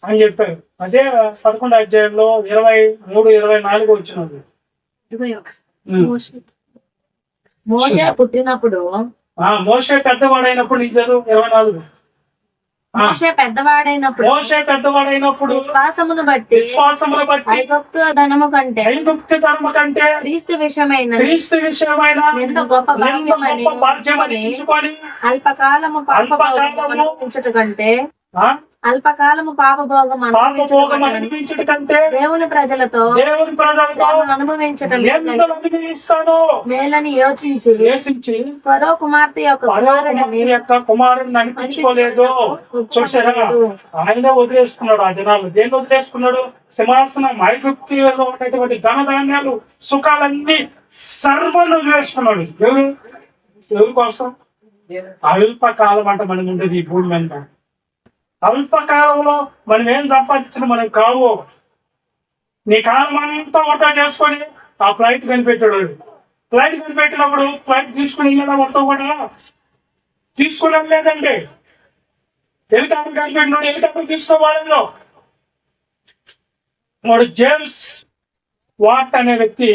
అని చెప్పారు. అదే 11వ అధ్యాయంలో 23-24 వచ్చినది. మోషే పుట్టినప్పుడు మోషే పెద్దవాడైనప్పుడు నీ చదువు 24. మోషే పెద్దవాడైనప్పుడు విశ్వాసమును బట్టి ఐగుప్తు ధనము కంటే క్రీస్తు విషయమైన గొప్ప భాగ్యమని ఎంచుకొని అల్పకాలము పాపభోగం అనుభవించుట కంటే దేవుని ప్రజలతో అనుభవించటం మేలని యోచించి ఫరో కుమార్తె యొక్క కుమారుడిని అనిపించుకోలేదు. చూసారా, ఆయన వదిలేసుకున్నాడు. ఆ దినాలు దేన్ని వదిలేసుకున్నాడు? సింహాసనం, ఐగుప్తులో ఉన్నటువంటి ధనధాన్యాలు, సుఖాలన్నీ సర్వం వదిలేసుకున్నాడు. ఎవరి కోసం? అల్పకాలం అంట మనం ఉండేది ఈ భూమి మీద. అల్పకాలంలో మనం ఏం సంపాదించిన మనం కావు. నీ కాలం అంతా వృధా చేసుకొని ఆ ఫ్లైట్ కనిపెట్టాడు. ఫ్లైట్ కనిపెట్టినప్పుడు ఫ్లైట్ తీసుకుని వెళ్ళడం మొత్తం కూడా తీసుకుని లేదండి. హెలికాప్టర్ కనిపెట్టినాడు, హెలికాప్టర్ తీసుకోవాలేదు. వాడు జేమ్స్ వాట్ అనే వ్యక్తి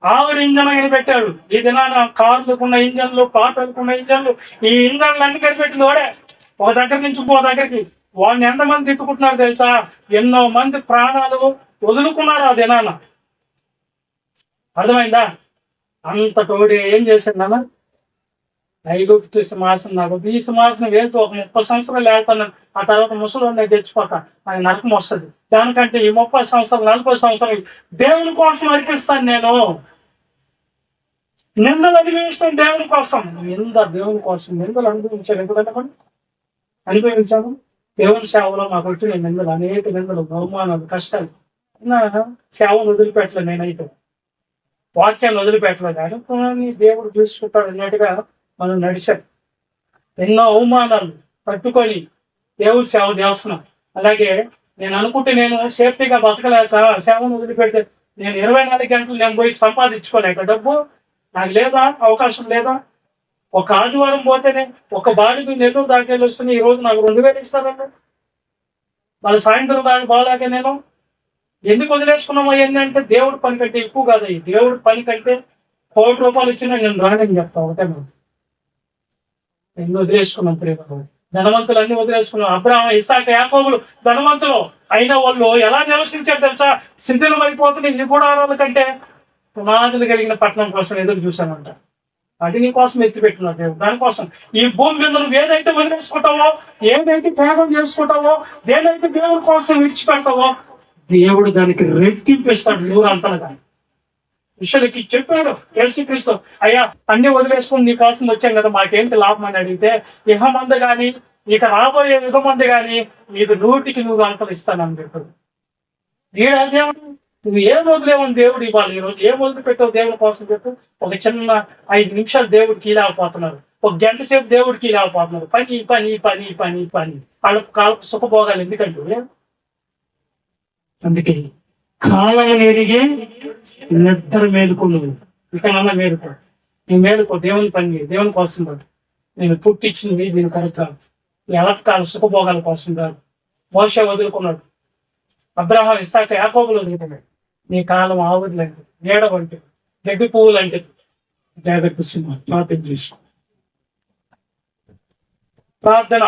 6 ఇంజన్లు కనిపెట్టాడు. ఈ దినాన కార్లుకున్న ఇంజన్లు, పాటలకున్న ఇంజన్లు, ఈ ఇంజన్లు అన్ని కనిపెట్టింది వాడే. ఒక దగ్గర నుంచి ఇంకో దగ్గరికి. వాళ్ళని ఎంతమంది తిట్టుకుంటున్నారు తెలుసా? ఎన్నో మంది ప్రాణాలు వదులుకున్నారు ఆ దినాన. అర్థమైందా? అంత తోడి ఏం చేసిందన్న? ఐగుప్తు సింహాసనం నాకు ఈ సింహాసనం వేస్తూ ఒక 30 సంవత్సరాలు వెళ్తాను. ఆ తర్వాత ముసలి తెచ్చిపోతా, నాకు నరకం వస్తుంది. దానికంటే ఈ 30 సంవత్సరాలు 40 సంవత్సరాలు దేవుని కోసం అర్పిస్తాను. నేను నిందలు అనుభవిస్తాను దేవుని కోసం. దేవుని కోసం నిందలు అనుభవించాను. ఎందుకంటే అనుభవించాను. దేవుని సేవలో మాకు వచ్చిన నిందలు, అనేక నిందలు, బహుమానాలు, కష్టాలు. సేవను వదిలిపెట్టలేదు. నేనైతే వాక్యాన్ని వదిలిపెట్టలేదు. అనుకుని దేవుడు చూసుకుంటాడు అన్నట్టుగా మనం నడిచాడు. ఎన్నో అవమానాలు పట్టుకొని దేవుడు సేవ చేస్తున్నాం. అలాగే నేను అనుకుంటే నేను సేఫ్టీగా బతకలేక సేవను వదిలిపెడితే నేను 24 గంటలు నేను పోయి సంపాదించుకోలేక డబ్బు నాకు లేదా? అవకాశం లేదా? ఒక ఆదివారం పోతేనే ఒక బాడీకి నెల్లూరు దాకా వస్తున్నాయి. ఈ రోజు నాకు 2000 ఇస్తారండి. వాళ్ళ సాయంత్రం దానికి బాగాలేక నేను ఎందుకు వదిలేసుకున్నామో ఏంటంటే దేవుడి పని కంటే ఎక్కువ కాదు. దేవుడి పని కంటే 1 కోటి రూపాయలు ఇచ్చినా నేను రానని చెప్తా. ఒకటే ఎన్ని వదిలేసుకున్నాం ప్రేమ. ధనవంతులు అన్ని వదిలేసుకున్నాం. అబ్రాహాము, ఇస్సాకు, యాకోబులు ధనవంతులు అయిన వాళ్ళు ఎలా నివసించారు తెలుసా? శిథిలం అయిపోతుంది. ఈ గుడారాల కంటే పునాదులు కలిగిన పట్టణం కోసం ఎదురు చూశానంట. అది నీ కోసం ఎత్తిపెట్టినాడు దేవుడు. దానికోసం ఈ భూమి మీద నువ్వు ఏదైతే వదిలేసుకుంటావో, ఏదైతే త్యాగం చేసుకుంటావో, దేనైతే దేవుడి కోసం విడిచిపెడతావో, దేవుడు దానికి రెట్టింపిస్తాడు 100 అంతలుగా. విషయాలకి చెప్పాడు యేసుక్రీస్తు, అయ్యా అన్ని వదిలేసుకుని నీ కోసం వచ్చాం కదా, మాకేంటి లాభం అని అడిగితే, ఇహమందు కానీ ఇక రాబోయే యుగమందు కానీ నీకు 100కి 100 అంతలు ఇస్తానని చెప్పాడు. దేవుడు నువ్వు ఏం వదిలేవని దేవుడు ఇవ్వాలి. ఈరోజు ఏం వదిలిపెట్టావు దేవుడి కోసం చెప్పు. ఒక చిన్న 5 నిమిషాలు దేవుడికి ఇలాగపోతున్నారు, ఒక గంట సేపు దేవుడికి ఇలాగపోతున్నారు. పని పని పని పని పని కాలపు సుఖభోగాలు. ఎందుకంటే అందుకే కాలం ఎరిగి నిద్ర మేలుకున్నావు. ఇకనన్నా మేలుకో, నువ్వు మేలుకో. దేవుని పని, దేవుని కోసం కాదు. నేను పుట్టించింది దీని కనుక ఎలక్కాల సుఖభోగాల కోసం కాదు. మోషే వదులుకున్నాడు, అబ్రహాము, ఇస్సాకు, యాకోబులు వదులుకున్నాడు. నీ కాలం ఆవులు లాంటిది, నీడ వంటిది, గడ్డి పువ్వు లాంటిది. జాగ్రత్త సినిమా ప్రార్థన చేసుకో. ప్రార్థన.